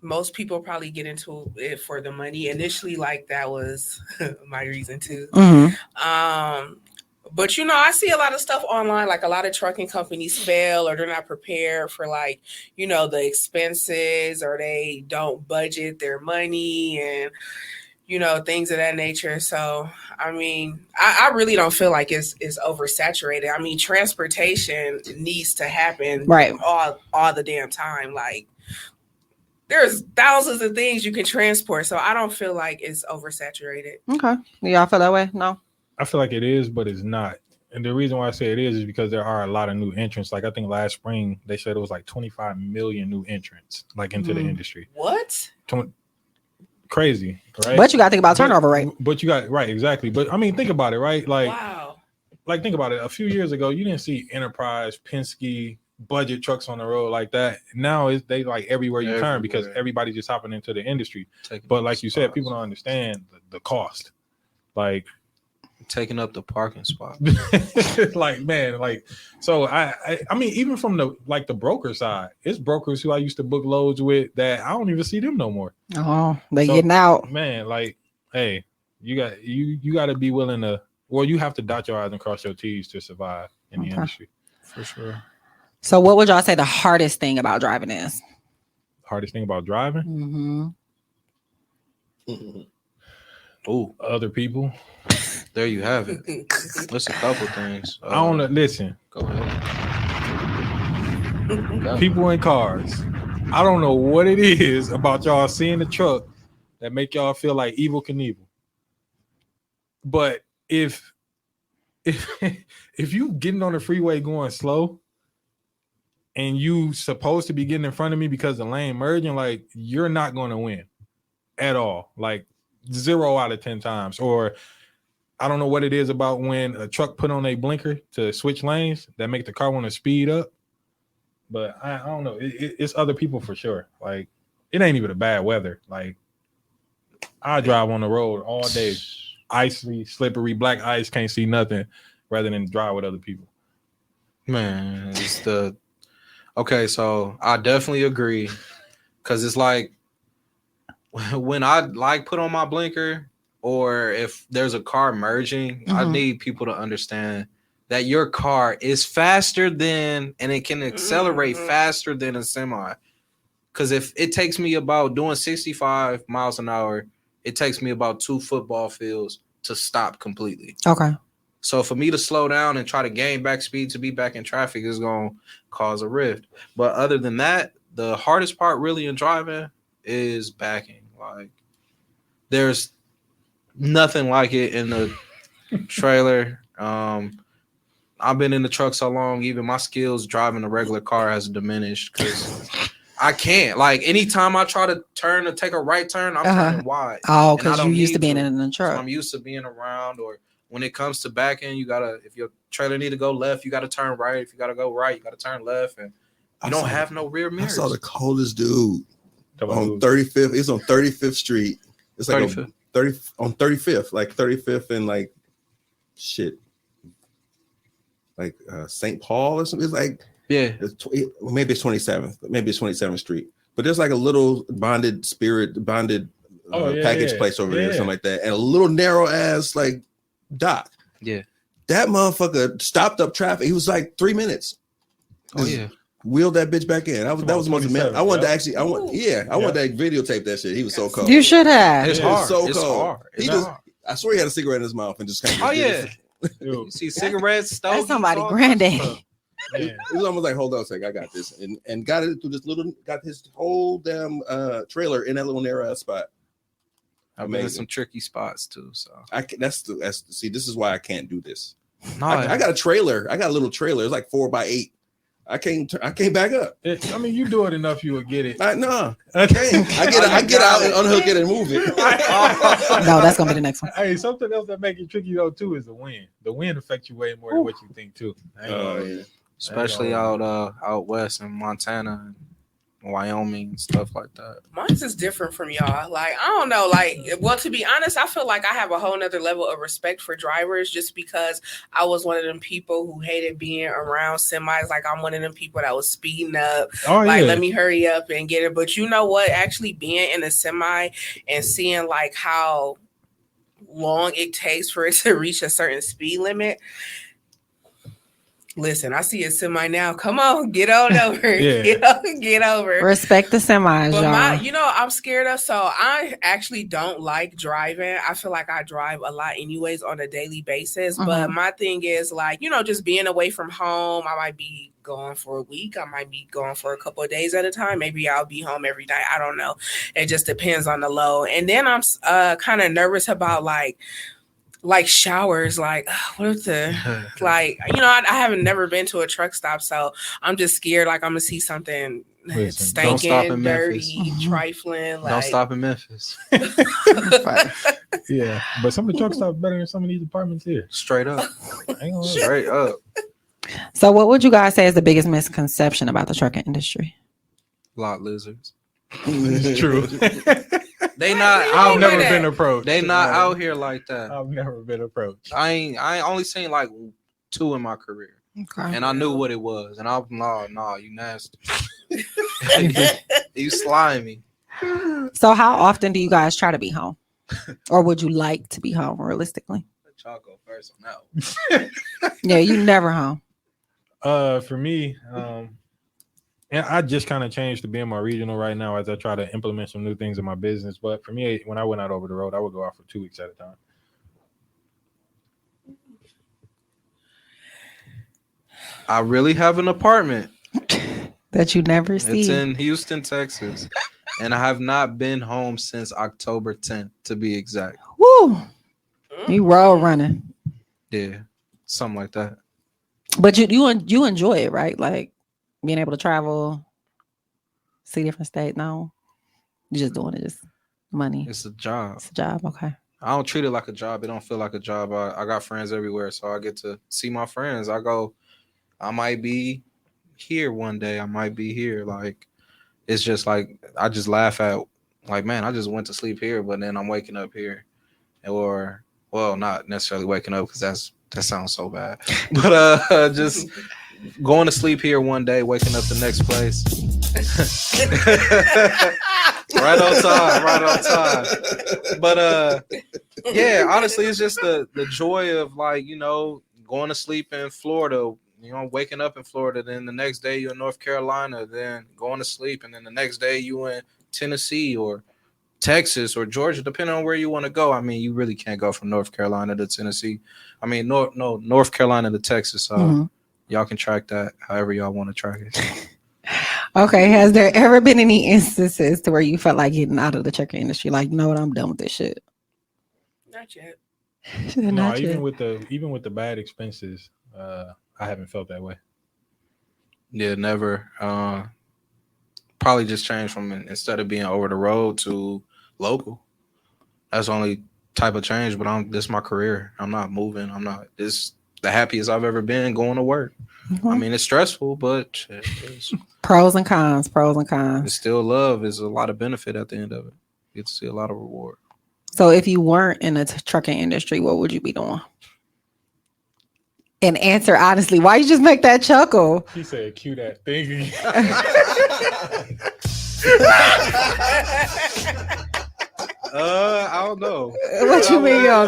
most people probably get into it for the money. Initially, like that was my reason too. But I see a lot of stuff online, like a lot of trucking companies fail or they're not prepared for like, the expenses, or they don't budget their money and things of that nature. So, I mean, I really don't feel like it's oversaturated. I mean, transportation needs to happen Right. all the damn time. Like there's thousands of things you can transport. So I don't feel like it's oversaturated. Okay. Y'all feel that way? No? I feel like it is, but it's not. And the reason why I say it is because there are a lot of new entrants. Like I think last spring they said it was like 25 million new entrants like into the industry. What? Crazy, right? But you got to think about turnover rate. But you got right, exactly. But I mean, think about it, right? Like, Wow. Like think about it. A few years ago, you didn't see Enterprise, Penske, budget trucks on the road like that. Now they like everywhere you turn because everybody's just hopping into the industry. But like you said, people don't understand the cost. Like taking up the parking spot. like man, like so I mean, even from the broker side, it's brokers who I used to book loads with that I don't even see them no more. Oh, they getting out. Man, like, hey, you got to be willing to, well, you have to dot your I's and cross your T's to survive in the industry. For sure. So, what would y'all say the hardest thing about driving is? Hardest thing about driving? Ooh, Other people. there you have it. That's a couple things. I don't know. Listen, Go ahead. Go. people in cars. I don't know what it is about y'all seeing the truck that make y'all feel like Evel Knievel. But if you getting on the freeway going slow and you supposed to be getting in front of me because the lane merging, like you're not going to win at all. Like 0 out of 10 times. Or I don't know what it is about when a truck put on a blinker to switch lanes that make the car want to speed up. But I don't know. It's other people for sure. Like it ain't even a bad weather. Like I drive on the road all day, icy, slippery, black ice, can't see nothing, rather than drive with other people. Man, it's the okay. So I definitely agree, because it's like when I like put on my blinker, or if there's a car merging, I need people to understand that your car is faster than, and it can accelerate faster than a semi. Because if it takes me about doing 65 miles an hour, it takes me about 2 football fields to stop completely. Okay. So for me to slow down and try to gain back speed to be back in traffic is going to cause a rift. But other than that, the hardest part really in driving is backing. Like there's nothing like it in the trailer. I've been in the truck so long, even my skills driving a regular car has diminished because I can't. Like anytime I try to turn to take a right turn, I'm turning wide. Oh, And I because don't you used to need being in the So truck. I'm used to being around, or when it comes to backing, you gotta, if your trailer need to go left, you gotta turn right. If you gotta go right, you gotta turn left, and you don't have no rear I mirrors. saw the coldest dude Talk about on who- 35th. It's on 35th Street. It's like 35th. 30 on 35th, like 35th and like shit, like St. Paul or something. It's like Yeah, maybe it's 27th, maybe it's 27th Street. But there's like a little bonded package place over there, or something like that, and a little narrow ass like dock. Yeah. That motherfucker stopped up traffic. He was like 3 minutes. Oh yeah. Wheeled that bitch back in. That was the most amazing. I wanted to actually. I wanted to videotape that shit. He was so cold. You should have. It's It was hard. so It's cold. hard. He It's just. hard. I swear he had a cigarette in his mouth and just kind of. Oh yeah. Dude, You see cigarettes, stoves. That's somebody all granddaddy. kinds of stuff. man. It was almost like, hold on a second, I got this, and got it through this little, got his whole damn trailer in that little narrow ass spot. I've been in Amazing. some tricky spots too. So That's see, this is why I can't do this. no, I got a trailer. I got a little trailer. It's like 4x8. I can't back up. I mean, you do it enough, you will get it. No, I can't. I get out and unhook it and move it. No, that's gonna be the next one. Hey, something else that make it tricky though too is the wind. The wind affects you way more than what you think too. I ain't gonna- Yeah. especially out west in Montana and Wyoming and stuff like that. Mine's is different from y'all. Like, I don't know. Like, well, to be honest, I feel like I have a whole nother level of respect for drivers just because I was one of them people who hated being around semis. Like, I'm one of them people that was speeding up. Oh Like, yeah. let me hurry up and get it. But you know what? Actually being in a semi and seeing like how long it takes for it to reach a certain speed limit. Listen, I see a semi now. Come on, get on over. Yeah. Get over. Respect the semis, But y'all. I'm scared of. So I actually don't like driving. I feel like I drive a lot anyways on a daily basis. But my thing is like, just being away from home. I might be gone for a week. I might be gone for a couple of days at a time. Maybe I'll be home every night. I don't know. It just depends on the load. And then I'm kind of nervous about like showers, like what if I haven't never been to a truck stop, so I'm just scared like I'm gonna see something Listen, don't stop stinking, in dirty, Memphis. trifling. Like, Don't stop in Memphis. Yeah, but some of the truck stops better than some of these apartments here. Straight up. I ain't gonna lie. Straight up. So, what would you guys say is the biggest misconception about the trucking industry? Lot lizards. It's true. They not I've out never that. been approached. They not out here like that. I've never been approached. I ain't only seen like 2 in my career. Okay. And I knew what it was. And I'm no, you nasty. You slimy. So, how often do you guys try to be home, or would you like to be home realistically? Let y'all go first on that one. Yeah, you never home. For me, And I just kind of changed to being more regional right now as I try to implement some new things in my business. But for me, when I went out over the road, I would go out for 2 weeks at a time. I really have an apartment. That you never see. It's in Houston, Texas. And I have not been home since October 10th, to be exact. Woo! You roll running. Yeah, something like that. But you enjoy it, right? Like being able to travel, see different states. No, you're just doing it, just money. It's a job. It's a job. Okay. I don't treat it like a job. It don't feel like a job. I got friends everywhere, so I get to see my friends. I might be here one day. I might be here. Like, it's just like, I just laugh at, like, man, I just went to sleep here, but then I'm waking up here. Or, well, not necessarily waking up because that sounds so bad. But just going to sleep here one day, waking up the next place. Right on time. But yeah, honestly, it's just the joy of, like, you know, going to sleep in Florida, you know, waking up in Florida, then the next day you're in North Carolina, then going to sleep, and then the next day you in Tennessee or Texas or Georgia, depending on where you want to go. I mean, you really can't go from North Carolina to Tennessee. I mean, North Carolina to Texas. So y'all can track that however y'all want to track it. Okay. Has there ever been any instances to where you felt like getting out of the trucking industry? Like, you know what, I'm done with this shit. Not yet. No, Not even yet. with the bad expenses, I haven't felt that way. Yeah, never. Probably just changed from, instead of being over the road to local. That's the only type of change, but this is my career. I'm not moving. This the happiest I've ever been going to work. I mean, it's stressful, but it's Pros and cons. it's still love. There's a lot of benefit at the end of it. You get to see a lot of reward. So if you weren't in the trucking industry, what would you be doing? And answer honestly. Why you just make that chuckle? He said, cue that thing. I don't know. What you mean, y'all?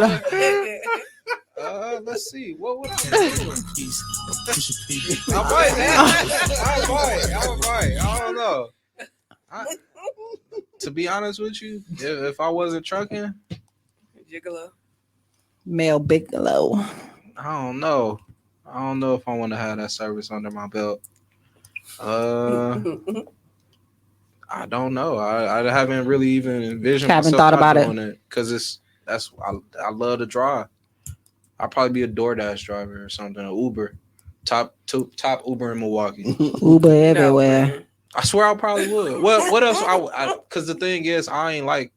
Let's see. What would I do? I might. I don't know. To be honest with you, if I wasn't trucking, Gigolo. Mel Bigelow. I don't know. I don't know if I want to have that service under my belt. I don't know. I haven't really even envisioned. Haven't thought about it because I love to drive. I'll probably be a DoorDash driver or something, an Uber, top Uber in Milwaukee. Uber everywhere. I swear I probably would. What else? Because the thing is, I ain't like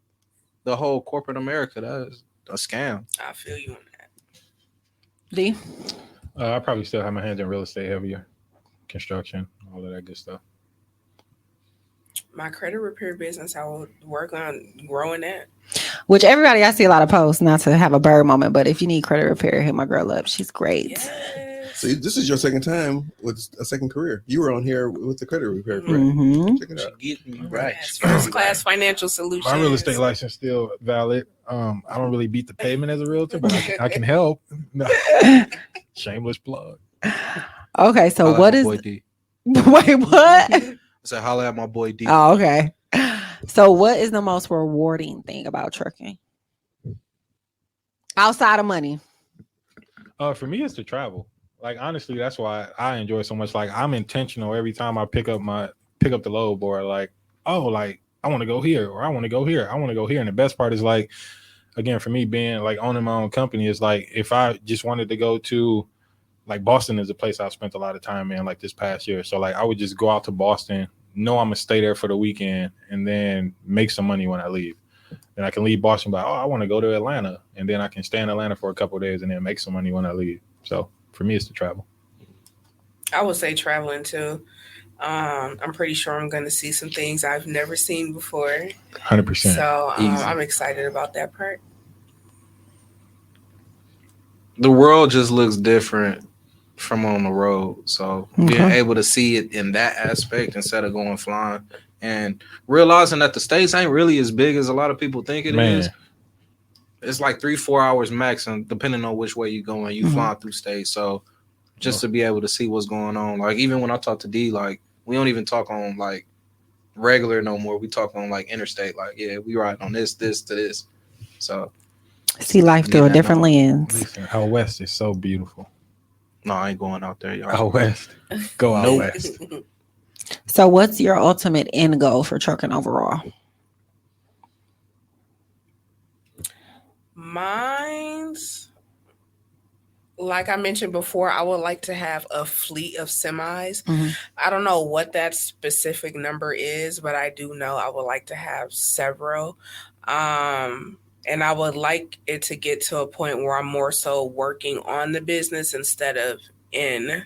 the whole corporate America. That is a scam. I feel you on that. D. I probably still have my hands in real estate heavier, construction, all of that good stuff. My credit repair business, I will work on growing that. Which everybody, I see a lot of posts, not to have a bird moment, but if you need credit repair, hit my girl up. She's great. Yes. So this is your second time with a second career. You were on here with the credit repair. Correct? Mm-hmm. Check it out. Get me right. Yes, First Class Financial Solutions. My real estate license still valid. I don't really beat the pavement as a realtor, but I can help. No. Shameless plug. Okay, so Holla what at is? my boy D. Wait, what? I said, holla at my boy D. Oh, okay. So, what is the most rewarding thing about trucking outside of money? For me, it's to travel. Like, honestly, that's why I enjoy it so much. Like, I'm intentional every time I pick up the load board. Like, oh, like I want to go here, or I want to go here. I want to go here. And the best part is, like, again, for me being like owning my own company is like, if I just wanted to go to, like, Boston is a place I've spent a lot of time in, like, this past year. So, like, I would just go out to Boston, know I'm gonna stay there for the weekend, and then make some money when I leave. Then I can leave Boston by, I want to go to Atlanta, and then I can stay in Atlanta for a couple of days and then make some money when I leave. So for me, it's to travel. I would say traveling too. I'm pretty sure I'm going to see some things I've never seen before. 100%. So I'm excited about that part. The world just looks different from on the road. So being able to see it in that aspect instead of going flying and realizing that the States ain't really as big as a lot of people think it is. It's like 3-4 hours max, and depending on which way you're going, you flying through states. So just to be able to see what's going on, like even when I talk to D, like We don't even talk on like regular no more. We talk on like interstate. Like, yeah, we ride on this to this. So See life through a that different knowledge. lens. Listen, out west is so beautiful. No, I ain't going out there, y'all. Out west, go out Nope. west. So, what's your ultimate end goal for trucking overall? Mine's, like I mentioned before, I would like to have a fleet of semis. Mhm. I don't know what that specific number is, but I do know I would like to have several. And I would like it to get to a point where I'm more so working on the business instead of in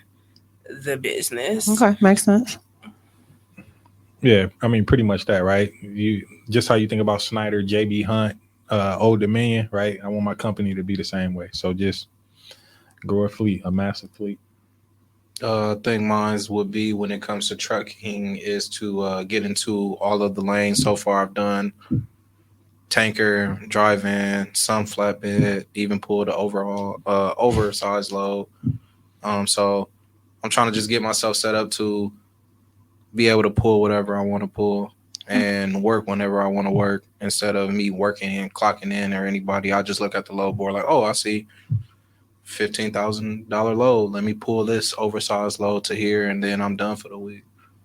the business. Okay, makes sense. Yeah, I mean, pretty much that, right? You just how you think about Snyder, JB Hunt, Old Dominion, right? I want my company to be the same way. So just grow a fleet, a massive fleet. I think mine's would be when it comes to trucking is to get into all of the lanes. So far, I've done tanker, drive-in, some flatbed, even pull the overall oversized load. So I'm trying to just get myself set up to be able to pull whatever I want to pull and work whenever I want to work instead of me working and clocking in or anybody. I just look at the load board like, oh, I see $15,000 load. Let me pull this oversized load to here, and then I'm done for the week.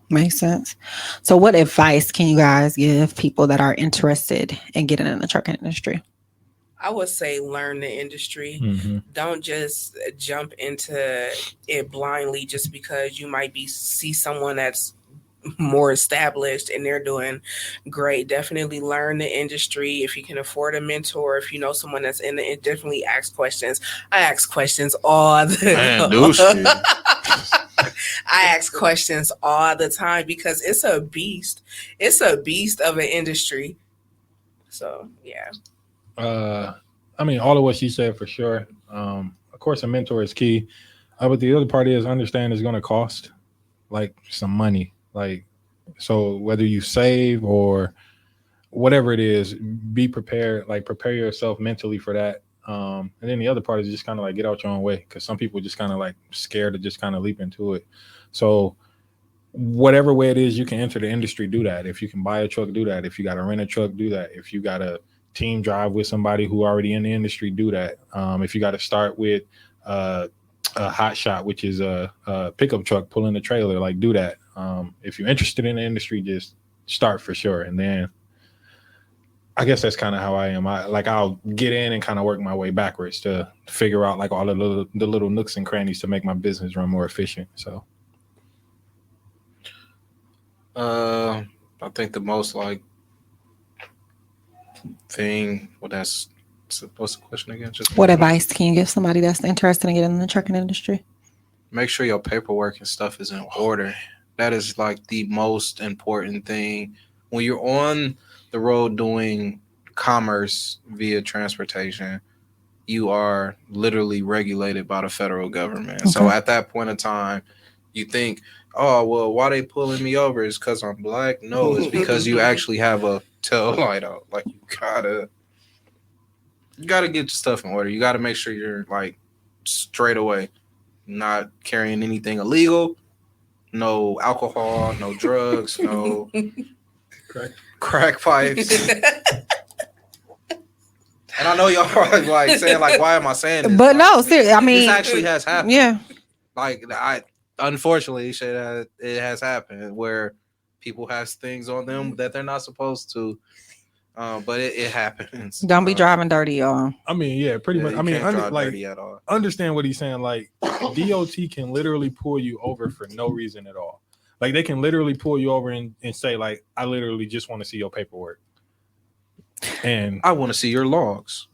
Makes sense. So, what advice can you guys give people that are interested in getting in the trucking industry? I would say learn the industry. Mm-hmm. Don't just jump into it blindly just because you might see someone that's more established and they're doing great. Definitely learn the industry. If you can afford a mentor, if you know someone that's in it, definitely ask questions. I ask questions all the I ask questions all the time because it's a beast. It's a beast of an industry. So yeah. I mean, all of what she said for sure. Of course, a mentor is key. But the other part is understand it's going to cost like some money. Like, so whether you save or whatever it is, be prepared, like prepare yourself mentally for that. And then the other part is just kind of like get out your own way because some people just kind of like scared to just kind of leap into it. So whatever way it is you can enter the industry, do that. If you can buy a truck, do that. If you got to rent a truck, do that. If you got to team drive with somebody who already in the industry, do that. If you got to start with a hot shot, which is a pickup truck pulling a trailer, like do that. If you're interested in the industry, just start for sure. And then I guess that's kind of how I am. I'll get in and kind of work my way backwards to figure out like all the little nooks and crannies to make my business run more efficient. So I think the most like thing. Well, that's what's the question again? Just What advice can you give somebody that's interested in getting in the trucking industry? make sure your paperwork and stuff is in order. That is like the most important thing when you're on the road doing commerce via transportation. You are literally regulated by the federal government. Okay. So at that point in time, you think, oh, well, why they pulling me over? Is because I'm black? No, it's because you actually have a tail light out. Like you gotta get your stuff in order. You gotta make sure you're like straight away not carrying anything illegal, no alcohol, no drugs, no crack pipes. And I know y'all probably like saying like, why am I saying this? But Like, no, seriously, I mean, this actually has happened. yeah. Like unfortunately, it has happened where people have things on them that they're not supposed to. But it happens. Don't be driving dirty, y'all. I mean, yeah, pretty much. You I mean, can't drive like dirty at all. understand what he's saying. Like DOT can literally pull you over for no reason at all. Like they can literally pull you over and say like, I literally just want to see your paperwork. And I want to see your logs.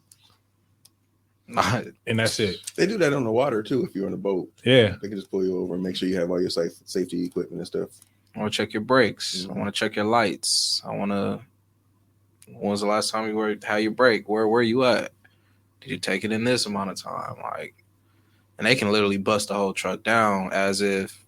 and that's it. They do that on the water too. If you're on a boat, Yeah. they can just pull you over and make sure you have all your safety equipment and stuff. I want to check your brakes. I want to check your lights. When was the last time you had your brake? Where were you at? Did you take it in this amount of time? Like, and they can literally bust the whole truck down as if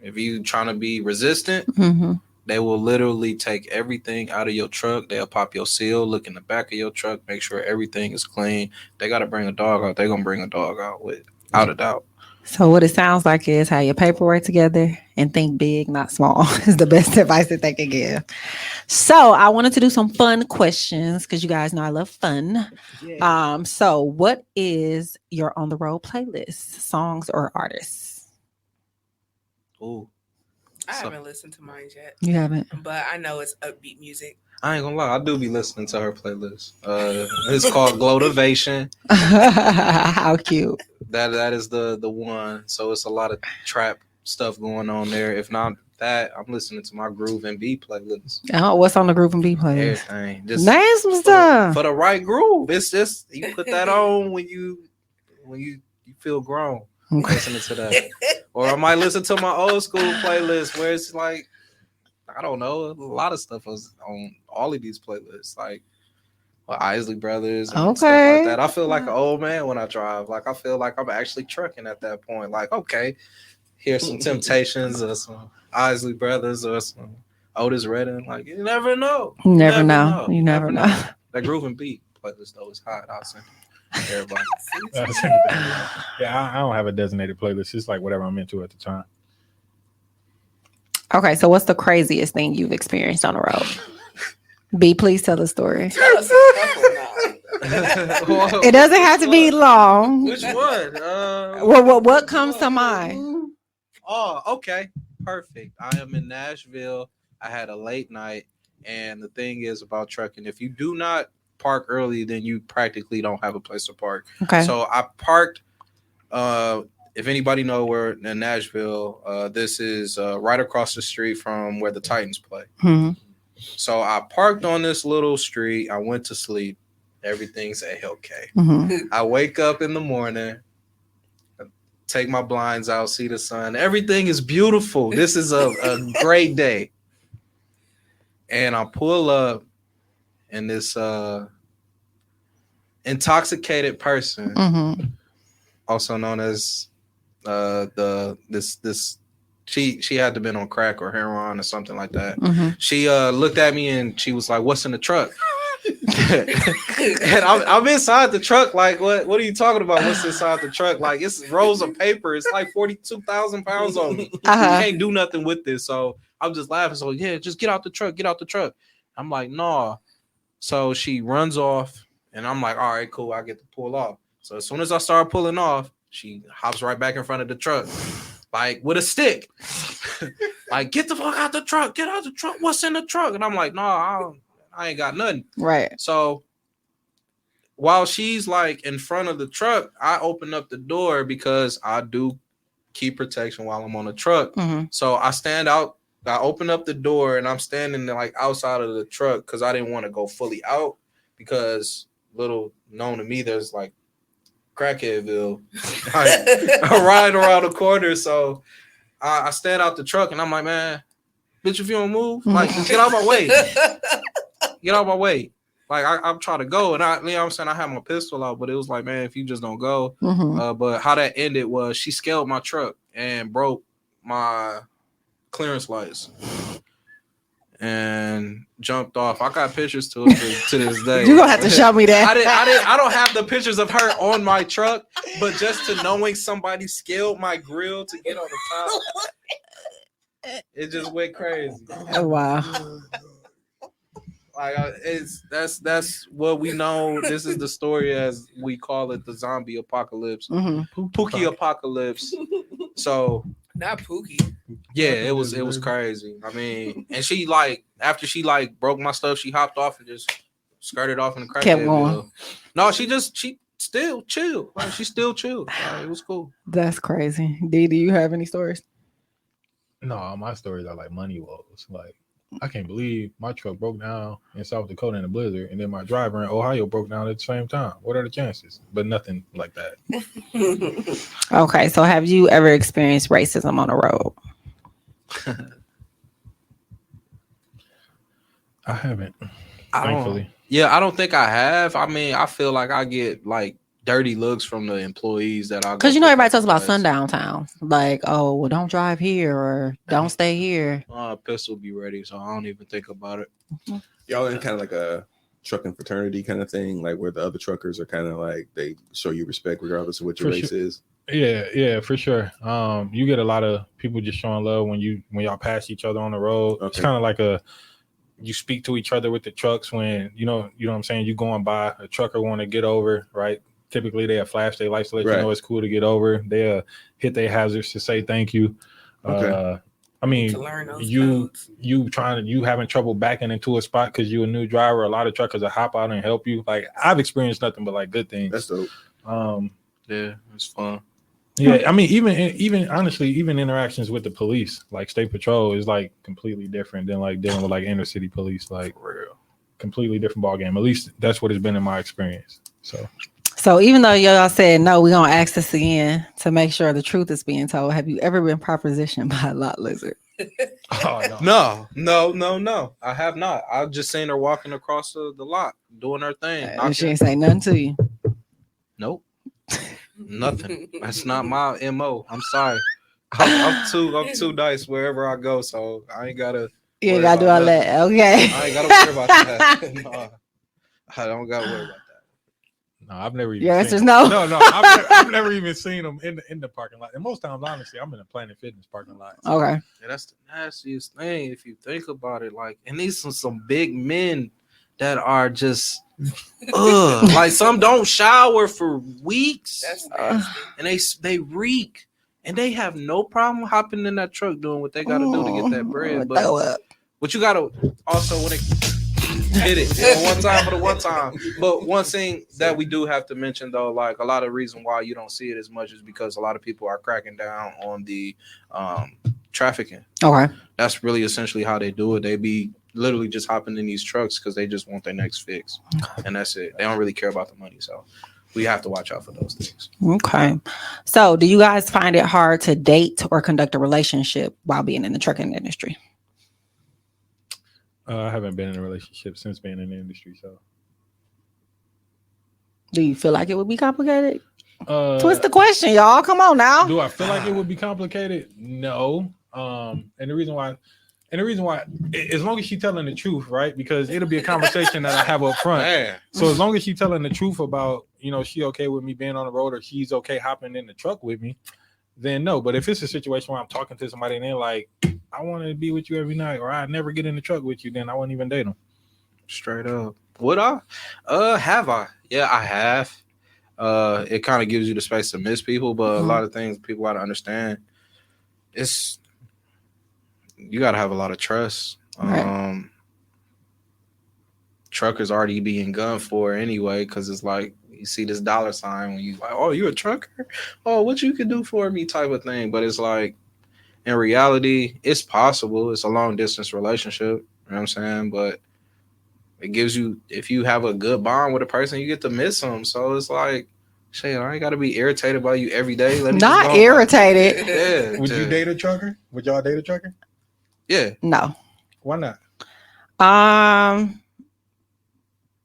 you trying to be resistant, Mm-hmm. they will literally take everything out of your truck. They'll pop your seal, look in the back of your truck, make sure everything is clean. They got to bring a dog out. They're going to bring a dog out without a doubt. So what it sounds like is have your paperwork together and think big, not small. Is the best advice that they can give. So I wanted to do some fun questions because you guys know I love fun. So what is your on the road playlist? Songs or artists? Ooh, I So- haven't listened to mine yet, You haven't. but I know it's upbeat music. I ain't gonna lie, I do be listening to her playlist. It's called Glotivation. How cute. That is the one. So it's a lot of trap stuff going on there. If not that, I'm listening to my Groove and B playlist. Oh, what's on the Groove and B playlist? Everything. Just Name some for stuff. the right groove. It's just you put that on when you feel grown. Okay. Listening to that. Or I might listen to my old school playlist where it's like, I don't know, a lot of stuff was on all of these playlists, like Isley Brothers and stuff Okay. like that. I feel like an old man when I drive. Like I feel like I'm actually trucking at that point. Like, okay, here's some Temptations or some Isley Brothers or some Otis Redding. Like you never know. You never know. You never know. That Groove and Beat playlist though is hot. I'll send it to everybody. Yeah, I don't have a designated playlist. It's like whatever I'm into at the time. Okay, so what's the craziest thing you've experienced on the road? B, please tell the story. Tell us a couple now. It doesn't have to be long. Which one? What comes to mind? Oh, okay. Perfect. I am in Nashville. I had a late night. And the thing is about trucking, if you do not park early, then you practically don't have a place to park. Okay. So I parked. If anybody know where in Nashville, this is right across the street from where the Titans play. Mhm. So I parked on this little street. I went to sleep. Everything's A-okay. Mhm. I wake up in the morning, take my blinds out, see the sun. Everything is beautiful. This is a great day. And I pull up, and this intoxicated person, Mhm. also known as she had to been on crack or heroin or something like that. Mhm. She looked at me and she was like, "What's in the truck?" And I'm inside the truck. Like, what are you talking about? What's inside the truck? Like, it's rolls of paper. It's like 42,000 pounds on me. Uh-huh. You can't do nothing with this. So I'm just laughing. So yeah, just get out the truck. Get out the truck. I'm like, nah. So she runs off, and I'm like, all right, cool. I get to pull off. So as soon as I start pulling off, she hops right back in front of the truck, like with a stick. Like, get the fuck out the truck. Get out the truck. What's in the truck? And I'm like, nah, I ain't got nothing. Right. So while she's like in front of the truck, I open up the door because I do keep protection while I'm on the truck. Mhm. So I stand out. I open up the door and I'm standing like outside of the truck because I didn't want to go fully out because little known to me, there's like Crackheadville right around the corner. So I stand out the truck and I'm like, man, bitch, if you don't move, like, just get out of my way. Get out of my way. Like, I'm trying to go. And you know what I'm saying? I had my pistol out, but it was like, man, if you just don't go. Mhm. But how that ended was she scaled my truck and broke my clearance lights and jumped off. I got pictures to this day. You're gonna have to show me that. I don't have the pictures of her on my truck, but just to knowing somebody scaled my grill to get on the top, it just went crazy. Oh, wow. Like that's what we know. This is the story as we call it, the zombie apocalypse, Mhm. Pookie apocalypse. So Not Pookie. yeah, it was crazy. I mean, and she like after she like broke my stuff, she hopped off and just skirted off in the crack. Kept going. No, she still chilled. Like she still chilled. Like, it was cool. That's crazy. D, do you have any stories? No, my stories are like money woes. Like, I can't believe my truck broke down in South Dakota in a blizzard, and then my driver in Ohio broke down at the same time. What are the chances? But nothing like that. Okay, so have you ever experienced racism on the road? I haven't, I don't, thankfully. I don't think I have. I mean, I feel like I get like dirty looks from the employees that I Because you know everybody talks about sundown towns, like, oh, well, don't drive here or don't stay here. Pistol be ready, so I don't even think about it. Y'all in kind of like a trucking fraternity kind of thing, like where the other truckers are kind of like they show you respect regardless of what your For race sure. is? Yeah, for sure. You get a lot of people just showing love when y'all pass each other on the road. It's Okay. kind of like you speak to each other with the trucks when you know what I'm saying. You going by a trucker want to get over, right? Typically they have flash their lights to let you Right. know it's cool to get over. They hit their hazards to say thank you. Okay. I mean, To learn those you codes. you having trouble backing into a spot because you a new driver. A lot of truckers will hop out and help you. Like I've experienced nothing but like good things. That's dope. Yeah, it's fun. Yeah, I mean, even honestly, even interactions with the police, like state patrol, is like completely different than like dealing with like inner city police. Like For real. completely different ball game. At least that's what it's been in my experience. So even though y'all said no, we're gonna ask this again to make sure the truth is being told. Have you ever been propositioned by a lot lizard? Oh, No. I have not. I've just seen her walking across the lot, doing her thing. And she ain't say nothing to you. Nope. Nothing. That's not my MO. I'm sorry. I'm too nice wherever I go, so I ain't gotta. You ain't worry gotta do about all nothing. that. Okay. I ain't gotta worry about that. No, I don't gotta worry about that. no, I've never even. Your seen answer's them. no? No, I've never even seen them in the parking lot. And most times, honestly, I'm in a Planet Fitness parking lot. So Okay. Yeah, that's the nastiest thing if you think about it. Like, and these are some big men that are just like some don't shower for weeks. That's nasty. And they reek, and they have no problem hopping in that truck doing what they got to do to get that bread. But Throw up. what you got to also when it hit it, you know, one time for the one time. But one thing that we do have to mention though, like a lot of reason why you don't see it as much is because a lot of people are cracking down on the trafficking. Okay. That's really essentially how they do it. They be literally just hopping in these trucks because they just want their next fix, and that's it. They don't really care about the money, so we have to watch out for those things. Okay. So do you guys find it hard to date or conduct a relationship while being in the trucking industry? I haven't been in a relationship since being in the industry. So Do you feel like it would be complicated? Twist the question, y'all. Come on now. Do I feel like it would be complicated? No. And the reason why, as long as she's telling the truth, right? Because it'll be a conversation that I have up front. Man, So as long as she's telling the truth about, she okay with me being on the road or she's okay hopping in the truck with me, then no. But if it's a situation where I'm talking to somebody and they're like, I want to be with you every night or I never get in the truck with you, then I wouldn't even date them. straight up. Would I? Have I? Yeah, I have. It kind of gives you the space to miss people, but a lot of things people got to understand. You got to have a lot of trust. Right. Truckers already being gunned for anyway, because it's like you see this dollar sign when you like, oh, you a trucker? Oh, what you can do for me type of thing. But it's like, in reality, it's possible. It's a long distance relationship. You know what I'm saying? But it gives you, if you have a good bond with a person, you get to miss them. So it's like, shit, I ain't got to be irritated by you every day. Let me just Not go. irritated. Yeah. Would you date a trucker? Would y'all date a trucker? Yeah. No. Why not?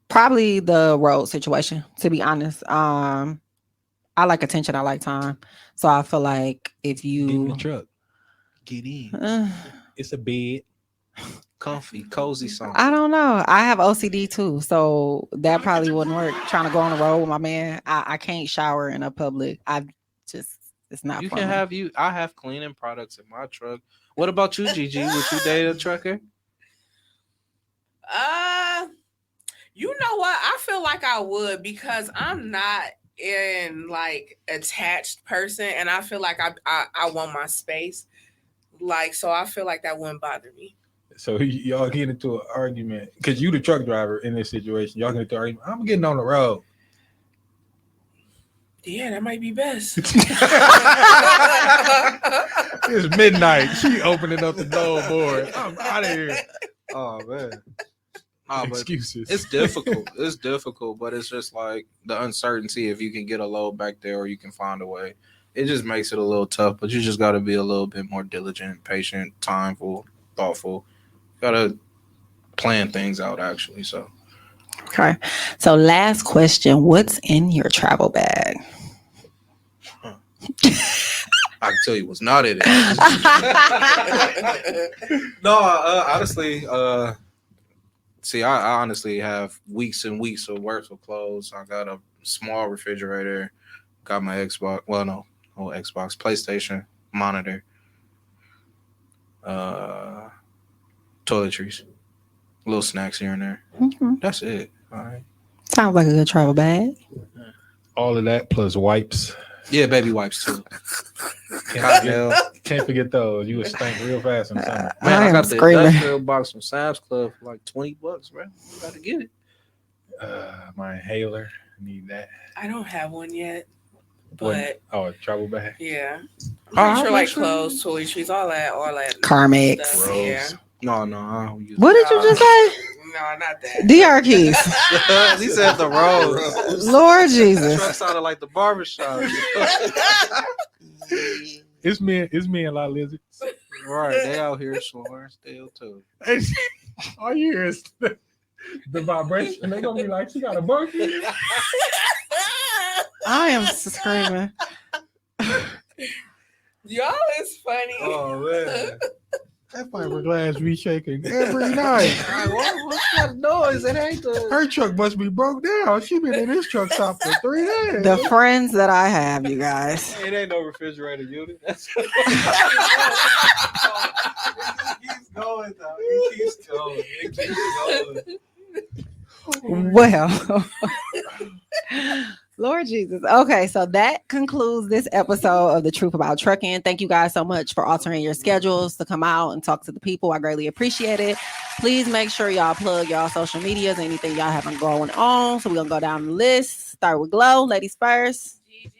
Probably the road situation, to be honest. I like attention, I like time. So I feel like if Get in the you truck. Get in. It's a bed. Comfy, cozy something. I don't know. I have OCD too, so that probably wouldn't work. Trying to go on the road with my man, I can't shower in a public. It's not. You for can me. have I have cleaning products in my truck. What about you, Gigi? Would you date a trucker? You know what? I feel like I would because I'm not in like attached person, and I feel like I want my space. Like, so I feel like that wouldn't bother me. So y'all get into an argument because you the truck driver in this situation. Y'all get into an argument. I'm getting on the road. Yeah, that might be best. It's midnight. She opening up the door board. I'm out of here. Oh man. Nah, but Excuses. it's difficult. It's difficult, but it's just like the uncertainty if you can get a load back there or you can find a way. It just makes it a little tough, but you just got to be a little bit more diligent, patient, timeful, thoughtful. Got to plan things out, actually. So, Okay. So last question: what's in your travel bag? I can tell you what's not in it. No, honestly, See, I honestly have weeks and weeks of worth of clothes. I got a small refrigerator, got my Xbox. Well, no Xbox, PlayStation, monitor, toiletries, little snacks here and there. Mhm. That's it. All right. Sounds like a good travel bag. All of that plus wipes. Yeah, baby wipes too. Can't forget, Hell. can't forget those. You would stink real fast in summer. Man, I I am got the screaming. industrial box from Sam's Club for like $20, bro. You got to get it. My inhaler. Need that. I don't have one yet, What? but Oh, a travel bag. yeah. Oh, I'm sure I'm like sure. clothes, toiletries, all that. Carmex. Stuff, yeah. Gross. No, I don't use What did you just say? No, not that. DR keys. it. He said the rose. Lord The Jesus. truck sounded like the barbershop. It's me and La Lizard. Right, they out here slowing still too. All you hear is the vibration. They're gonna be like, she got a monkey. I am screaming. Y'all is funny. Oh man. That fiberglass be shaking every night. What's that noise? It ain't the Her truck must be broke down. She been in this truck stop for 3 days. The friends that I have, you guys. it ain't no refrigerator unit. That's it keeps going though. It keeps going. It keeps going. Well, Lord Jesus. Okay, so that concludes this episode of The Truth About Trucking. Thank you guys so much for altering your schedules to come out and talk to the people. I greatly appreciate it. Please make sure y'all plug y'all social medias, anything y'all having going on. So we're going to go down the list. Start with Glow. Ladies first. Gigi,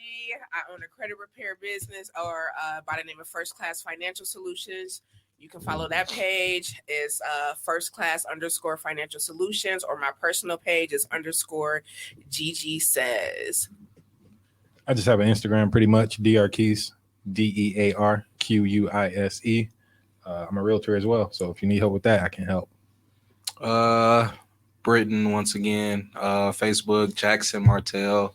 I own a credit repair business or by the name of First Class Financial Solutions. You can follow that page. It's First Class _ Financial Solutions, or my personal page is _ Gigi Says. I just have an Instagram pretty much, DR Keys, DEARQUISE. I'm a realtor as well. So if you need help with that, I can help. Britain once again. Facebook, Jackson Martell.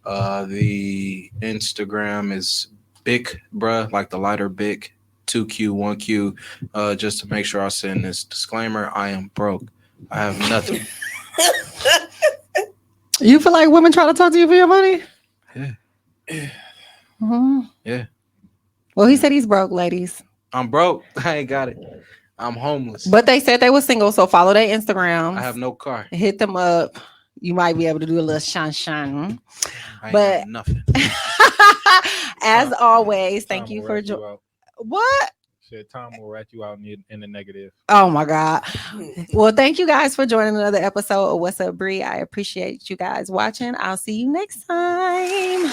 The Instagram is Bic Bruh, like the lighter Bic. 2Q, 1Q, just to make sure I send this disclaimer. I am broke. I have nothing. You feel like women try to talk to you for your money? Yeah. Mhm. Yeah. Well, he said he's broke, ladies. I'm broke. I ain't got it. I'm homeless. But they said they were single, so follow their Instagram. I have no car. Hit them up. You might be able to do a little shine. I ain't But- got nothing. As always, thank Tom you will for rat you out. what? Said Tom will rat you out in the negative. Oh my God. Well, thank you guys for joining another episode of What's Up, Bree. I appreciate you guys watching. I'll see you next time.